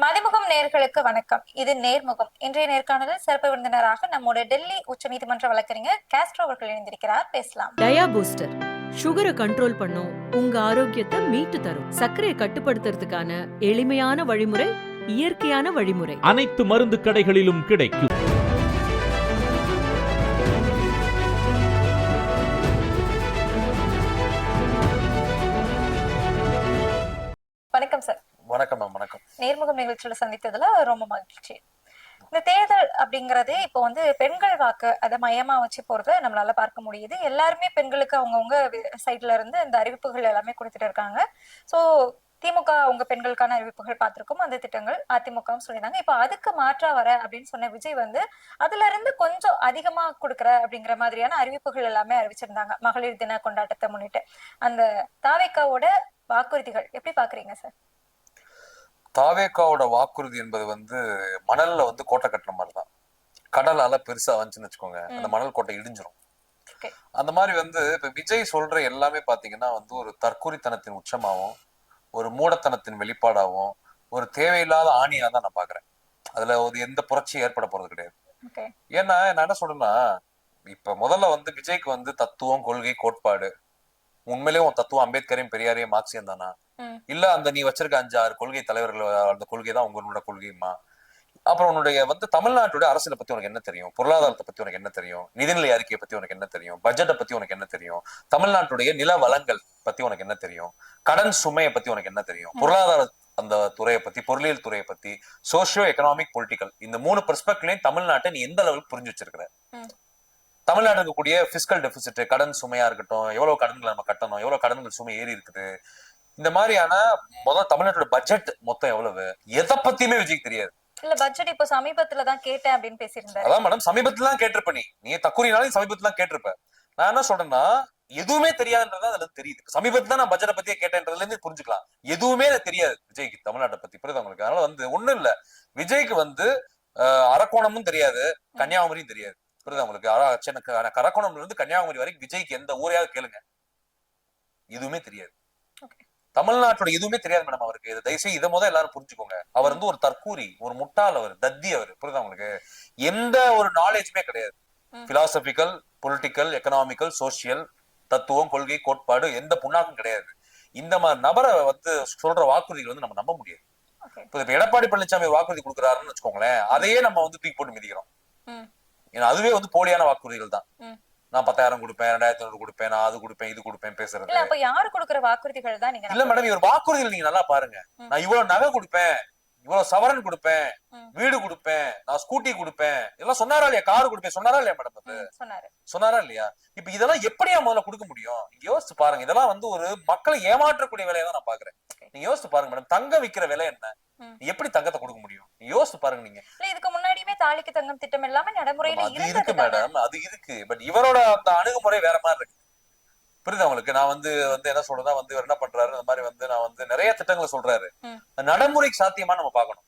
மதிமுகம் நேர்களுக்கு வணக்கம். இது நேர்முகம். இன்றைய நேர்காணலில் சிறப்பு விருந்தினராக நம்முடைய டெல்லி உச்ச நீதிமன்ற வழக்கறிஞர் காஸ்ட்ரோ அவர்கள் இணைந்திருக்கிறார். பேசலாம். டயா பூஸ்டர் சுகரை கண்ட்ரோல் பண்ணும், உங்க ஆரோக்கியத்தை மீட்டு தரும். சர்க்கரையை கட்டுப்படுத்துறதுக்கான எளிமையான வழிமுறை, இயற்கையான வழிமுறை. அனைத்து மருந்து கடைகளிலும் கிடைக்கும். வணக்கம் சார். வணக்கம் மேம். வணக்கம். நேர்முகம் நிகழ்ச்சியில சந்தித்ததுல ரொம்ப மகிழ்ச்சி. இந்த தேர்தல் அப்படிங்கறது இப்போ வந்து பெண்கள் வாக்கு அதை மையமா வச்சு போறத நம்மளால பார்க்க முடியுது. எல்லாருமே பெண்களுக்கு அவங்கவுங்க சைட்ல இருந்து இந்த அறிவிப்புகள் எல்லாமே கொடுத்துட்டு இருக்காங்க. சோ திமுக அவங்க பெண்களுக்கான அறிவிப்புகள் பார்த்திருக்கோம். அந்த திட்டங்கள் அதிமுகவும் சொல்லியிருந்தாங்க. இப்போ அதுக்கு மாற்றா வர அப்படின்னு சொன்ன விஜய் வந்து அதுல இருந்து கொஞ்சம் அதிகமா கொடுக்குற அப்படிங்கிற மாதிரியான அறிவிப்புகள் எல்லாமே அறிவிச்சிருந்தாங்க. மகளிர் தின கொண்டாட்டத்தை முன்னிட்டு அந்த தாவேக்காவோட வாக்குறுதிகள் எப்படி பாக்குறீங்க சார்? தாவேக்காவோட வாக்குறுதி என்பது மணல்ல கோட்டை கட்டுற மாதிரிதான். கடலால பெருசா வந்துச்சுன்னு வச்சுக்கோங்க, அந்த மணல் கோட்டை இடிஞ்சிரும். அந்த மாதிரி இப்ப விஜய் சொல்ற எல்லாமே பாத்தீங்கன்னா ஒரு தற்கூரித்தனத்தின் உச்சமாவும், ஒரு மூடத்தனத்தின் வெளிப்பாடாகவும், ஒரு தேவையில்லாத ஆணியா தான் நான் பாக்குறேன். அதுல எந்த புரட்சியும் ஏற்பட போறது கிடையாது. ஏன்னா நான் என்ன சொல்றேன்னா, இப்ப முதல்ல விஜய்க்கு தத்துவம், கொள்கை, கோட்பாடு உண்மையிலேயே உன் தத்துவம் அம்பேத்கரையும் பெரியாரையும் மார்க்சியம் தானா? இல்ல அந்த நீ வச்சிருக்க 5-6 கொள்கை தலைவர்கள் அந்த கொள்கை தான் உங்களோட கொள்கையுமா? அப்புறம் உன்னுடைய தமிழ்நாட்டுடைய அரசியலை பத்தி உனக்கு என்ன தெரியும்? பொருளாதாரத்தை பத்தி உனக்கு என்ன தெரியும்? நிதிநிலை அறிக்கையை பத்தி உனக்கு என்ன தெரியும்? பட்ஜெட்டை பத்தி உனக்கு என்ன தெரியும்? தமிழ்நாட்டுடைய நில வளங்கள் பத்தி உனக்கு என்ன தெரியும்? கடன் சுமையை பத்தி உனக்கு என்ன தெரியும்? பொருளாதார அந்த துறையை பத்தி, பொருளியல் துறையை பத்தி, சோசியோ எக்கனாமிக், பொலிட்டிக்கல், இந்த 3 பெர்ஸ்பெக்டிவ்லயும் தமிழ்நாட்டை நீ எந்த அளவுக்கு புரிஞ்சு வச்சிருக்கிற? தமிழ்நாடு இருக்கக்கூடிய பிஸ்கல் டெபிசிட், கடன் சுமையா இருக்கட்டும், எவ்வளவு கடன்களை நம்ம கட்டணும், எவ்வளவு கடன்கள் சுமை ஏறி இருக்குது, இந்த மாதிரியான தமிழ்நாட்டோட பட்ஜெட் மொத்தம் எவ்வளவு, எதை பத்தியுமே விஜய்க்கு தெரியாது. இல்ல பட்ஜெட் இப்போ சமீபத்துல தான் கேட்டேன் அப்படின்னு பேசியிருந்தேன். அதான் மேடம், சமீபத்துல தான் கேட்டிருப்ப. நீ தக்குறினாலும் சமீபத்துல தான் கேட்டிருப்ப. நான் என்ன சொல்றேன்னா, எதுவுமே தெரியாதுன்றதா அதுல தெரியுது. சமீபத்துல நான் பட்ஜெட்டை பத்தியே கேட்டேன்றதுல இருந்து புரிஞ்சுக்கலாம். எதுவுமே தெரியாது விஜய்க்கு தமிழ்நாட்டை பத்தி. புரியுது உங்களுக்கு? அதனால ஒண்ணும் இல்ல, விஜய்க்கு அரக்கோணமும் தெரியாது, கன்னியாகுமரியும் தெரியாது. புரியுதா உங்களுக்கு? கரக்கோணம்ல இருந்து கன்னியாகுமரி வரைக்கும் விஜய்க்கு எந்த ஊரையாவது கேளுங்க, எதுவுமே தெரியாது. தமிழ்நாட்டோட எதுவுமே தெரியாது மேடம் அவருக்கு. தயவுசெய்து இதை முதல் எல்லாரும் புரிஞ்சுக்கோங்க. அவர் ஒரு தற்கூரி, ஒரு முட்டாள், அவர் தத்தி. அவர் புரியுதா உங்களுக்கு? எந்த ஒரு நாலேஜுமே கிடையாது. பிலாசபிக்கல், பொலிட்டிக்கல், எக்கனாமிக்கல், சோசியல், தத்துவம், கொள்கை, கோட்பாடு எந்த புண்ணாக்கும் கிடையாது. இந்த மாதிரி நபரை சொல்ற வாக்குறுதிகள் நம்ம நம்ப முடியாது. இப்ப எடப்பாடி பழனிசாமி வாக்குறுதி கொடுக்குறாருன்னு வச்சுக்கோங்களேன், அதையே நம்ம தூக்கி போட்டு மிதிக்கிறோம். ஏன்னா அதுவே போலியான வாக்குறுதிகள் தான். நான் 10,000 கொடுப்பேன், 2,500 கொடுப்பேன், நான் அது கொடுப்பேன், இது கொடுப்பேன் பேசுறது. இல்ல அப்ப யாரு கொடுக்குற வாக்குறுதிகள் தான் நீங்க? இல்ல மேடம், இவர் வாக்குறுதிகள் நீங்க நல்லா பாருங்க. நான் இவ்வளவு நகை கொடுப்பேன், இவ்வளவு சவரன் கொடுப்பேன், வீடு கொடுப்பேன், நான் ஸ்கூட்டி கொடுப்பேன், இதெல்லாம் சொன்னாரா இல்லையா? கார் கொடுப்பேன் சொன்னாரா இல்லையா மேடம்? சொன்னாரா இல்லையா? இப்ப இதெல்லாம் எப்படியா முதல்ல கொடுக்க முடியும்? நீங்க யோசிச்சு பாருங்க. இதெல்லாம் ஒரு மக்களை ஏமாற்றக்கூடிய வேலையை தான் நான் பாக்குறேன். நீங்க யோசிச்சு பாருங்க மேடம், தங்க விக்கிற விலை என்ன? எப்படி தங்கத்தை கொடுக்க முடியும்? யோசிச்சு பாருங்க. நீங்க இதுக்கு முன்னாடியுமே தாலிக்கு தங்கம் திட்டம் எல்லாமே நடைமுறையில இருக்கு மேடம், அது இருக்கு. பட் இவரோட அந்த அணுகுமுறை வேற மாதிரி இருக்கு. புரியுது உங்களுக்கு? நான் என்ன சொல்றதா இவர் என்ன பண்றாரு, அந்த மாதிரி நான் நிறைய திட்டங்களை சொல்றாரு. நடைமுறைக்கு சாத்தியமா நம்ம பாக்கணும்.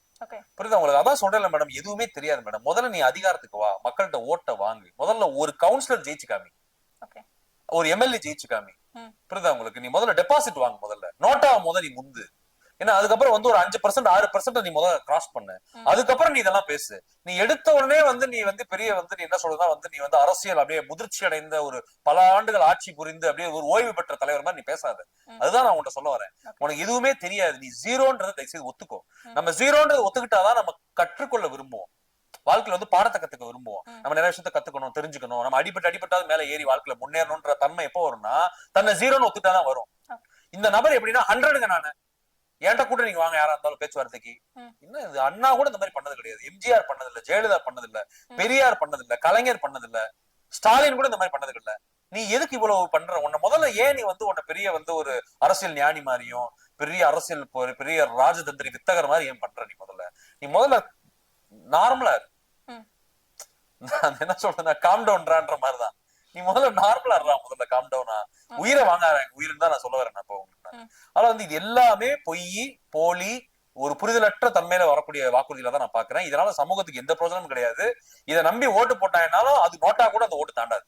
புரியுது உங்களுக்கு? அதான் சொல்றேன் மேடம், எதுவுமே தெரியாது மேடம். முதல்ல நீ அதிகாரத்துக்கு வா, மக்கள்கிட்ட ஓட்ட வாங்கு. முதல்ல ஒரு கவுன்சிலர் ஜெயிச்சு காமி, ஒரு எம்எல்ஏ ஜெயிச்சு காமி. புரியுதா உங்களுக்கு? நீ முதல்ல டெபாசிட் வாங்க, முதல்ல நோட்டா முதல்ல நீ முந்து. ஏன்னா அதுக்கப்புறம் ஒரு 5%, 6% நீ முதல்ல கிராஸ் பண்ணு. அதுக்கப்புறம் நீ இதெல்லாம் பேசு. நீ எடுத்த உடனே நீ பெரிய நீ என்ன சொல்றதா நீ அரசியல் அப்படியே முதிர்ச்சி அடைந்த ஒரு பல ஆண்டுகள் ஆட்சி புரிந்து அப்படியே ஒரு ஓய்வு பெற்ற தலைவர் மாதிரி நீ பேசாத. அதுதான் நான் உன்கிட்ட சொல்ல வரேன். உனக்கு எதுவுமே தெரியாது. நீ ஜீரோன்றதை தயவுசெய்து ஒத்துக்கோ. நம்ம ஜீரோன்றதை ஒத்துக்கிட்டாதான் நம்ம கற்றுக்கொள்ள விரும்புவோம். வாழ்க்கையில பாடத்தை கத்துக்க விரும்புவோம். நம்ம நிறைய விஷயத்த கத்துக்கணும், தெரிஞ்சுக்கணும். நம்ம அடிபட்டாவது மேல ஏறி வாழ்க்கையில முன்னேறணும்ன்ற தன்மை எப்போ வரும்னா, தன்னை ஜீரோன்னு ஒத்துட்டாதான் வரும். இந்த நபர் எப்படின்னா 100ங்க நானு என்கிட்ட கூட நீங்க வாங்க, யாரா இருந்தாலும் பேச்சுவார்த்தைக்கு. இன்னும் இது அண்ணா கூட இந்த மாதிரி பண்ணது கிடையாது. எம்ஜிஆர் பண்ணதில்லை, ஜெயலலிதா பண்ணதில்லை, பெரியார் பண்ணதில்லை, கலைஞர் பண்ணதில்லை, ஸ்டாலின் கூட இந்த மாதிரி பண்ணது இல்லை. நீ எதுக்கு இவ்வளவு பண்ற? உன்னை முதல்ல ஏன் நீ உன்னை பெரிய ஒரு அரசியல் ஞானி மாதிரியும், பெரிய அரசியல் பெரிய ராஜதந்திரி வித்தகர் மாதிரி ஏன் பண்ற? நீ முதல்ல நார்மலா இரு. நான் என்ன சொல்றேன்னா, காம் டவுன்றான்ற மாதிரிதான். நீ முதல்ல நார்மலா இருடா, முதல்ல காம் டவுனா. உயிரை வாங்காத, உயிர் தான் நான் சொல்ல வரேன். இப்போ ஆனா இது எல்லாமே பொய், போலி, ஒரு புரிதலற்ற தன்மையில வரக்கூடிய வாக்குறுதியில தான் நான் பாக்குறேன். இதனால சமூகத்துக்கு எந்த பிரயோஜனமும் கிடையாது. இதை நம்பி ஓட்டு போட்டாங்கன்னாலும் அது நோட்டா கூட அந்த ஓட்டு தாண்டாது.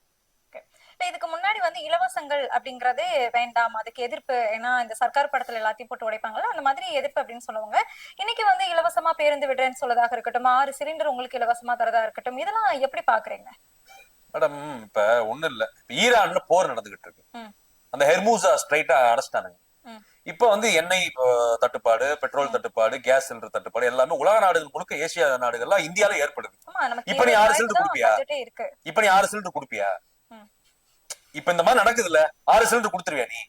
இப்ப இதுக்கு முன்னாடி வந்து இலவசங்கள் அப்படிங்கறதே வேண்டாம், அதுக்கு எதிர்ப்பு, ஏன்னா இந்த சர்க்கார் படத்துல எல்லாத்தையும் போட்டு உடைப்பாங்கல்ல, அந்த மாதிரி எதிர்ப்பு அப்படின்னு சொல்லுவாங்க. இன்னைக்கு வந்து இலவசமா பேருந்து விடுறேன்னு சொல்லதாக இருக்கட்டும், 6 சிலிண்டர் உங்களுக்கு இலவசமா தரதா இருக்கட்டும், இதெல்லாம் எப்படி பாக்குறீங்க? மேடம் இப்ப ஒண்ணு இல்ல, ஈரான்ல போர் நடந்துகிட்டு இருக்கு. அந்த ஹெர்மூசா ஸ்ட்ரைட்டா அடைச்சிட்டானுங்க. இப்ப வந்து எண்ணெய் தட்டுப்பாடு, பெட்ரோல் தட்டுப்பாடு, கேஸ் சிலிண்டர் தட்டுப்பாடு எல்லாமே உலக நாடுகள் முழுக்க, ஏசியா நாடுகள்லாம் இந்தியால ஏற்படுது. இப்ப நீ 6 சிலிண்டர் குடுப்பியா? இப்ப நீ 6 சிலிண்டர் குடுப்பியா? இப்ப இந்த மாதிரி நடக்குது இல்ல, 6 சிலிண்டர் குடுத்துருவியா நீ?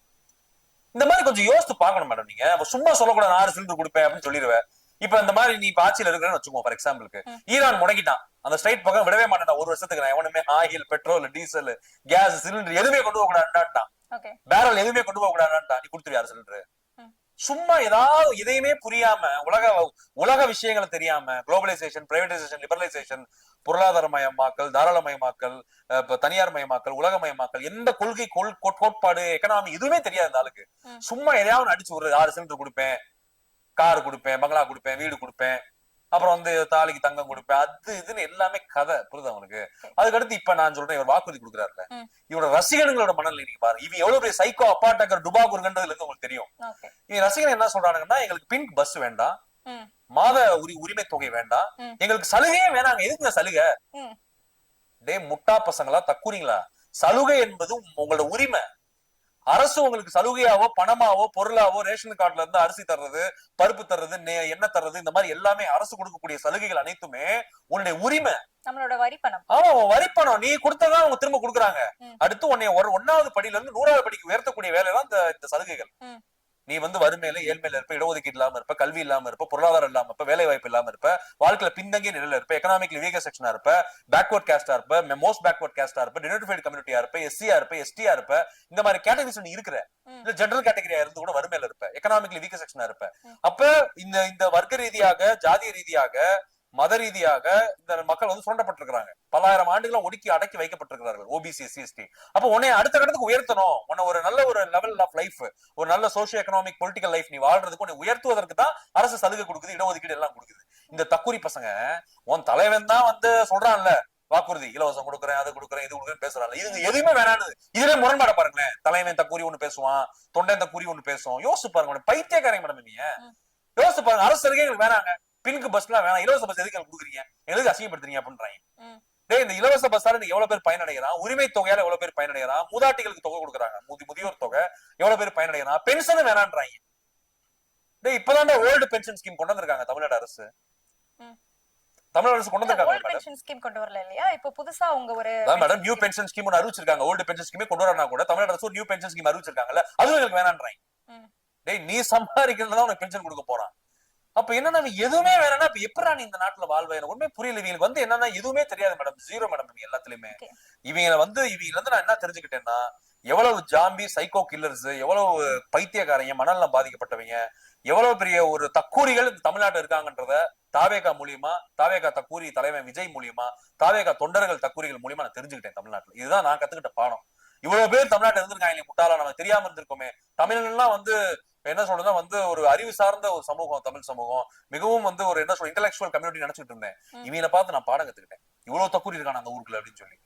இந்த மாதிரி கொஞ்சம் யோசித்து பாக்கணும் மேடம். நீங்க சும்மா சொல்லக்கூடாது 6 சிலிண்டர் கொடுப்பேன் அப்படின்னு சொல்லிடுவேன். இப்ப இந்த மாதிரி நீ இப்ப ஆட்சியில இருக்கிறேன்னு வச்சுக்கோ, ஃபார் எக்ஸாம்பிளுக்கு ஈரான் முடங்கிட்டான், அந்த ஸ்ட்ரைட் பக்கம் விடவே மாட்டேன், ஒரு வருஷத்துக்கு நான் எவனுமே oil, petrol, diesel, gas cylinder எதுவுமே கொண்டு போக கூடாதுட்டான், பேரல் எதுவுமே கொண்டு போக கூடாதுட்டான். நீ கொடுத்துருவியா சிலிண்டர்? சும்மா ஏதாவது எதையுமே புரியாம, உலக விஷயங்களை தெரியாம, குளோபலைசேஷன், பிரைவேடைசேஷன், லிபரலைசேஷன், பொருளாதாரமயமாக்கல், தாராளமயமாக்கல், தனியார் மயமாக்கல், உலகமயமாக்கல், எந்த கொள்கை, கோட்பாடு, எக்கனாமி எதுவுமே தெரியாது இந்த ஆளுக்கு. சும்மா எதையாவது அடிச்சு விடுறது, 6 சிலிண்டர் கொடுப்பேன், கார் கொடுப்பேன், பங்களா கொடுப்பேன், வீடு கொடுப்பேன், அப்புறம் வந்து தாலிக்கு தங்கம் கொடுப்பேன், அது இதுன்னு எல்லாமே கதை. புரியுது அவனுக்கு? அதுக்கடுத்து இப்ப நான் சொல்றேன், இவர் வாக்குறுதி கொடுக்குறாருல, இவரோட ரசிகர்களோட மனநிலை நீங்க பாருங்க. இவன் எவ்வளவு பெரிய சைக்கோ அப்பாட்டக்கர் டுபாகுர்ன்றதுல இருந்து உங்களுக்கு தெரியும். இவன் ரசிகர்கள் என்ன சொல்றானுங்கன்னா, எங்களுக்கு பிங்க் பஸ் வேண்டாம், மாத உரிமை தொகை வேண்டாம், எங்களுக்கு சலுகையே வேணாங்க. எதுக்குங்க சலுகை? டே முட்டா பசங்களா, தக்குறீங்களா? சலுகை என்பது உங்களோட உரிமை. அரசு உங்களுக்கு சலுகையாவோ, பணமாவோ, பொருளாவோ, ரேஷன் கார்டுல இருந்து அரிசி தர்றது, பருப்பு தர்றது, எண்ணெய் தர்றது, இந்த மாதிரி எல்லாமே அரசு கொடுக்கக்கூடிய சலுகைகள் அனைத்துமே உன்னுடைய உரிமை, நம்மளோட வரி பணம். ஆமா, வரி பணம். நீ கொடுத்ததான் அவங்க திரும்ப கொடுக்குறாங்க. அடுத்து உன்னை 1வது படியில இருந்து 100வது படிக்கு உயர்த்தக்கூடிய வேலை தான் இந்த சலுகைகள். நீ வந்து வறுமையில, ஏழ்மையில இருப்ப, இடஒதுக்கீடு இல்லாம இருப்ப, கல்வி இல்லாம இருப்ப, பொருளாதாரம் இல்லாம இருப்ப, வேலை வாய்ப்பு இல்லாம இருப்ப, வாழ்க்கையில பின்தங்கிய நிலையில இருப்ப, எக்கனாமிக்லி வீக்கர் செக்ஷனா இருப்ப, பேக்வர்ட் காஸ்டா இருப்ப, மோஸ்ட் பேக்வர்ட் காஸ்டா இருப்ப, டினோட்டிஃபைட் கம்யூனிட்டியா இருப்ப, எஸ்சியா இருப்ப, எஸ்டியா இருப்ப, இந்த மாதிரி கேட்டகரிஸ் நீ இருக்கிற. இல்ல ஜெனரல் கேட்டகரியா இருந்து கூட வறுமையில இருப்ப, எக்கனாமிக்லி வீக்கர் செக்ஷனா இருப்ப. அப்ப இந்த வர்க்க ரீதியாக, ஜாதிய ரீதியாக, மத ரீதியாக இந்த மக்கள் வந்து சுரண்டப்பட்டிருக்கிறாங்க. பல்லாயிரம் ஆண்டுகளும் ஒடுக்கி அடக்கி வைக்கப்பட்டிருக்கிறார்கள் ஓபிசி, எஸ்சி, எஸ்டி. அப்ப உன்னை அடுத்த கட்டத்துக்கு உயர்த்தணும், உன்னை ஒரு நல்ல ஒரு லெவல் ஆஃப் லைஃப், ஒரு நல்ல சோசியோ எக்கனாமிக் பொலிட்டிக்கல் லைஃப் நீ வாழ்றதுக்கு உன்னை உயர்த்துவதற்கு தான் அரசு சலுகை கொடுக்குது, இடஒதுக்கீடு எல்லாம் கொடுக்குது. இந்த தக்குரி பசங்க, உன் தலைவன் தான் வந்து சொல்றான்ல வாக்குறுதி, இலவசம் கொடுக்குறேன், அது கொடுக்குறேன், இது கொடுக்குறேன் பேசுறாங்க. இது எதுவுமே வேணானது. இதுல முரண்பாட பாருங்களேன். தலைவன் தக்குரி ஒண்ணு பேசுவான், தொண்டை தக்குரி ஒண்ணு பேசுவோம். யோசிச்சு பாருங்க, பைத்தியக்காரங்க மேடம் நீங்க. யோசிச்சு பாருங்க, அரசு சலுகைகள் வேணாங்க, பின்க்கு பஸ் எல்லாம் வேணாம், இலவச பஸ் எதுக்கு கொடுக்குறீங்க, எதுக்கு அசிங்கப்படுத்துறீங்க அப்படின்றாங்க. இந்த இலவச பஸ்ஸால நீங்க எவ்வளவு பேர் பயனடைகிறான், உரிமை தொகையால எவ்வளவு பேர் பயனடைகிறான், மூதாட்டிகளுக்கு தொகை கொடுக்குறாங்க, முதியோர் தொகை எவ்வளவு பேர் பயனடைகிறான், பென்ஷன் வேணான்றாங்க. இப்பதான் ஓல்டு பென்ஷன் ஸ்கீம் கொண்டு வந்திருக்காங்க தமிழ்நாடு அரசு. தமிழ்நாடு அரசு கொண்டு வந்திருக்காங்க. இப்ப புதுசா உங்க ஒரு மேடம் நியூ பென்ஷன் ஸ்கீம் அறிவிச்சிருக்காங்க. ஓல்டு பென்ஷன் ஸ்கீமே கொண்டு வரனா கூட தமிழ்நாடு அரசு ஒரு நியூ பென்ஷன் ஸ்கீம் அறிவிச்சிருக்காங்கல்ல, அதுவும் எங்களுக்கு வேணான்றாங்க. நீ சம்பாதிக்கிறதுதான் உனக்கு பென்ஷன் கொடுக்க போறான். அப்ப என்னன்னா எதுவுமே வேணா இப்ப எப்படா நீ இந்த நாட்டுல வாழ்வ, எனக்கு உண்மை புரியல. இவங்களுக்கு வந்து என்னன்னா எதுவுமே தெரியாது மேடம், ஜீரோ மேடம். இவங்க எல்லாத்துலயுமே இவங்க வந்து நான் என்ன தெரிஞ்சுக்கிட்டேன்னா, எவ்வளவு ஜாம்பி சைக்கோ கில்லர்ஸ், எவ்வளவு பைத்தியக்காரங்க, மனநலம் பாதிக்கப்பட்டவங்க, எவ்வளவு பெரிய ஒரு தக்கூரிகள் இந்த தமிழ்நாட்டில் இருக்காங்கன்றத தாவேகா மூலியமா, தாவேகா தக்கூரி தலைவன் விஜய் மூலியமா, தாவேகா தொண்டர்கள் தக்கூரிகள் மூலியமா நான் தெரிஞ்சுக்கிட்டேன் தமிழ்நாட்டுல. இதுதான் நான் கத்துக்கிட்ட பாடம். இவ்வளவு பேர் தமிழ்நாட்டில் இருந்திருக்காங்க, முட்டாளா நம்ம தெரியாம இருந்திருக்கோமே. தமிழ்லாம் வந்து என்ன சொல்றதுன்னா வந்து ஒரு அறிவு சார்ந்த ஒரு சமூகம், தமிழ் சமூகம் மிகவும் வந்து ஒரு என்ன சொல்ற இன்டெலக்சுவல் கம்யூனிட்டி நினைச்சிட்டு இருந்தேன். இவங்களை பார்த்து நான் பாடம் கத்துக்கிட்டேன், இவ்வளவு தக்கூரி இருக்கான அந்த ஊருக்குள்ள அப்படின்னு சொல்லி.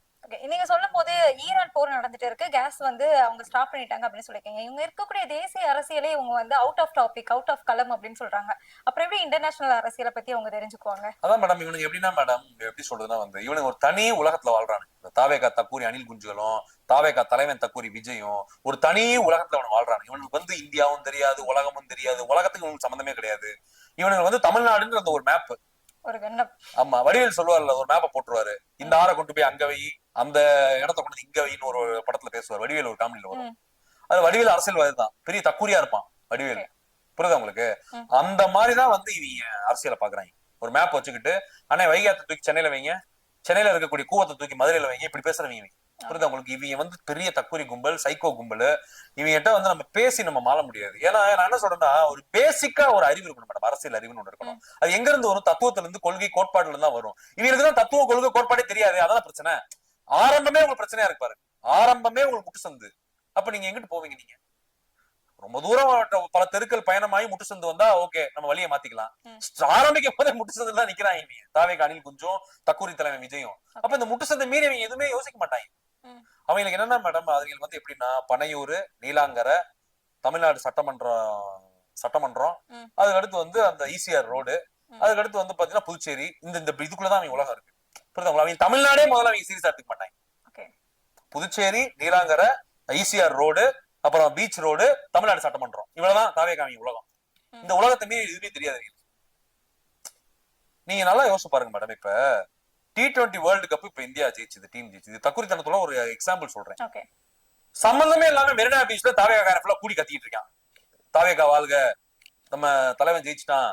நீங்க சொல்லும் போது ஈரான் போர் நடந்துட்டு இருக்கு, கேஸ் வந்து அவங்க ஸ்டாப் பண்ணிட்டாங்க அப்படின்னு சொல்லிருக்கீங்க. இவங்க இருக்கக்கூடிய தேசிய அரசியலே இவங்க வந்து out of topic, out of களம் அப்படின்னு சொல்றாங்க. அப்புறம் எப்படி இன்டர்நேஷனல் அரசியலை பத்தி அவங்க தெரிஞ்சுக்குவாங்க? அதான் மேடம், இவனுக்கு எப்படின்னா மேடம், எப்படி சொல்றதுன்னா வந்து இவனுக்கு ஒரு தனி உலகத்துல வாழ்றாங்க. தாவேகா தக்கூரி அனில் குஞ்சுகளும், தாவேகா தலைவன் தக்கூரி விஜயும் ஒரு தனி உலகத்துல அவன் வாழ்றாங்க. இவனுக்கு வந்து இந்தியாவும் தெரியாது, உலகமும் தெரியாது, உலகத்துக்கு இவனுக்கு சம்பந்தமே கிடையாது. இவனுக்கு வந்து தமிழ்நாடுன்ற அந்த ஒரு மேப், ஒரு கண்டம். ஆமா, வடிவேல் சொல்லுவார்ல, ஒரு மேப்பை போட்டுருவாரு, இந்த ஆறை கொண்டு போய் அங்க வை, அந்த இடத்த கொண்டு இங்க வைன்னு ஒரு படத்துல பேசுவார் வடிவேல், ஒரு காமெடியில வரும். அது வடிவேல் அரசியல்வாதி தான், பெரிய தக்கூரியா இருப்பான் வடிவேல். புரியுதா உங்களுக்கு? அந்த மாதிரிதான் வந்து இவங்க அரசியலை பாக்குறாங்க. ஒரு மேப் வச்சுக்கிட்டு, அண்ணே வைகாத்தை தூக்கி சென்னையில வைங்க, சென்னையில இருக்கக்கூடிய கூவத்தை தூக்கி மதுரையில வைங்க, இப்படி பேசுறவங்க. புரியுதா உங்களுக்கு? இவங்க வந்து பெரிய தக்கூரி கும்பல், சைக்கோ கும்பல். இவங்கிட்ட வந்து நம்ம பேசி நம்ம மாற முடியாது. ஏன்னா நான் என்ன சொல்றேன்னா, ஒரு பேசிக்கா ஒரு அறிவு இருக்கணும் மேடம், அரசியல் அறிவுன்னு ஒன்று இருக்கணும். அது எங்க இருந்து வரும்? தத்துவத்துல இருந்து, கொள்கை கோட்பாடுல இருந்து தான் வரும். இவங்களுக்கு தான் தத்துவ கொள்கை கோட்பாடே தெரியாது, அதான் பிரச்சனை. ஆரம்பமே உங்களுக்கு பிரச்சனையா இருக்கு பாருங்க, ஆரம்பமே உங்களுக்கு முட்டு சந்து. அப்ப நீங்க எங்கிட்டு போவீங்க? நீங்க ரொம்ப தூரம் பல தெருக்கள் பயணமாயி முட்டு சந்து வந்தா ஓகே, நம்ம வழியை மாத்திக்கலாம். ஆரம்பிக்கும் போதே முட்டு சந்து தான் நிக்கிறாங்க தாவேகா அனில் குஞ்சும், தக்கூரி தலைவன் விஜயும். அப்ப இந்த முட்டு சந்தை மீறி அவங்க எதுவுமே யோசிக்க மாட்டாங்க. அவங்களுக்கு என்னன்னா மேடம், அவங்களுக்கு வந்து எப்படின்னா பனையூர், நீலாங்கரை, தமிழ்நாடு சட்டமன்றம், அதுக்கு அடுத்து வந்து அந்த ஈசிஆர் ரோடு, அதுக்கு அடுத்து வந்து பாத்தீங்கன்னா புதுச்சேரி, இந்த இதுக்குள்ளதான் அவங்க உலகம் இருக்கு. புரியுதுங்களா? அவங்க தமிழ்நாடே முதல்ல அவங்க சீரியஸா எடுத்துக்க மாட்டாங்க. புதுச்சேரி, நீலாங்கரை, ஈசிஆர் ரோடு, அப்புறம் பீச் ரோடு, தமிழ்நாடு சட்டமன்றம், இவ்வளவுதான் தாவேகா அவங்க உலகம். இந்த உலகத்தை மீறி எதுவுமே தெரியாது. நீங்க நல்லா யோசிச்சு பாருங்க மேடம். இப்ப T20 வேர்ல்டு கப் இப்ப இந்தியா ஜெயிச்சது, டீம் ஜெயிச்சது. தக்குரித்தனத்துல ஒரு எக்ஸாம்பிள் சொல்றேன். சம்பந்தமே இல்லாம மெரினா பீச்ல தாவேகா ஃபுல்லா கூடி கத்திட்டு இருக்கான். தாவேகா வாழ்க, நம்ம தலைவன் ஜெயிச்சிட்டான்,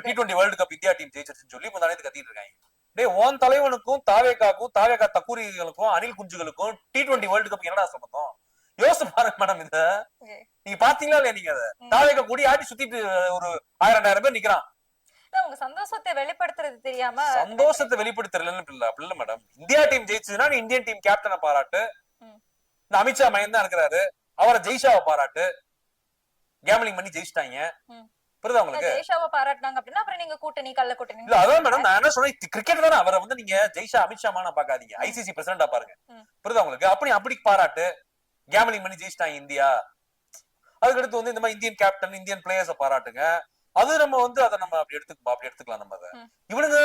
T20 world cup India team ஜெயிச்சிருச்சுன்னு சொல்லி முந்தானே கத்திட்டு இருக்காங்க. டேய், உன் தலைவனுக்கும் தாவேகாக்கும், தாவேகா தக்கூரிகளுக்கும், அணில் குஞ்சுகளுக்கும் T20 வேர்ல்டு கப் என்னடா சம்பந்தம்? யோசிச்சு பாருங்க மேடம். இத நீங்க பாத்தீங்களா இல்லையா? நீங்க அதை தாவேகா கூடி ஆட்டி சுத்திட்டு ஒரு 1000 பேர் நிக்கிறான். சந்தோஷத்தை வெளிப்படுத்துறது தெரியாம, சந்தோஷத்தை வெளிப்படுத்துறதுன்னு இல்ல மேடம். இந்தியா டீம் ஜெயிச்சதுன்னா நீ இந்தியன் டீம் கேப்டனை பாராட்டு. இந்த அமித்ஷா மையம் தான் இருக்கிறாரு, அவரை ஜெய்ஷாவை பாராட்டு. கேம்லிங் பண்ணி ஜெயிச்சிட்டாங்க. புரியுதா உங்களுக்கு? ஜெய்ஷாவை பாராட்டினாங்க அப்படின்னா அப்புறம் நீங்க கூட்டணி கள்ள கூட்டணி. இல்ல அதான் மேடம், நான் என்ன சொன்னேன், கிரிக்கெட் தானே. அவரை வந்து நீங்க ஜெய்ஷா அமித்ஷா மான பாக்காதீங்க, ஐசிசி பிரசிடண்டா பாருங்க. புரியுதா உங்களுக்கு? அப்படி பாராட்டு. கேம்லிங் பண்ணி ஜெயிச்சிட்டாங்க இந்தியா. அதுக்கடுத்து வந்து இந்த மாதிரி இந்தியன் கேப்டன், இந்தியன் பிளேயர்ஸை பாராட்டுங்க. அது நம்ம வந்து அதை நம்ம அப்படி எடுத்துக்கலாம். நம்ம அதை இவனுங்க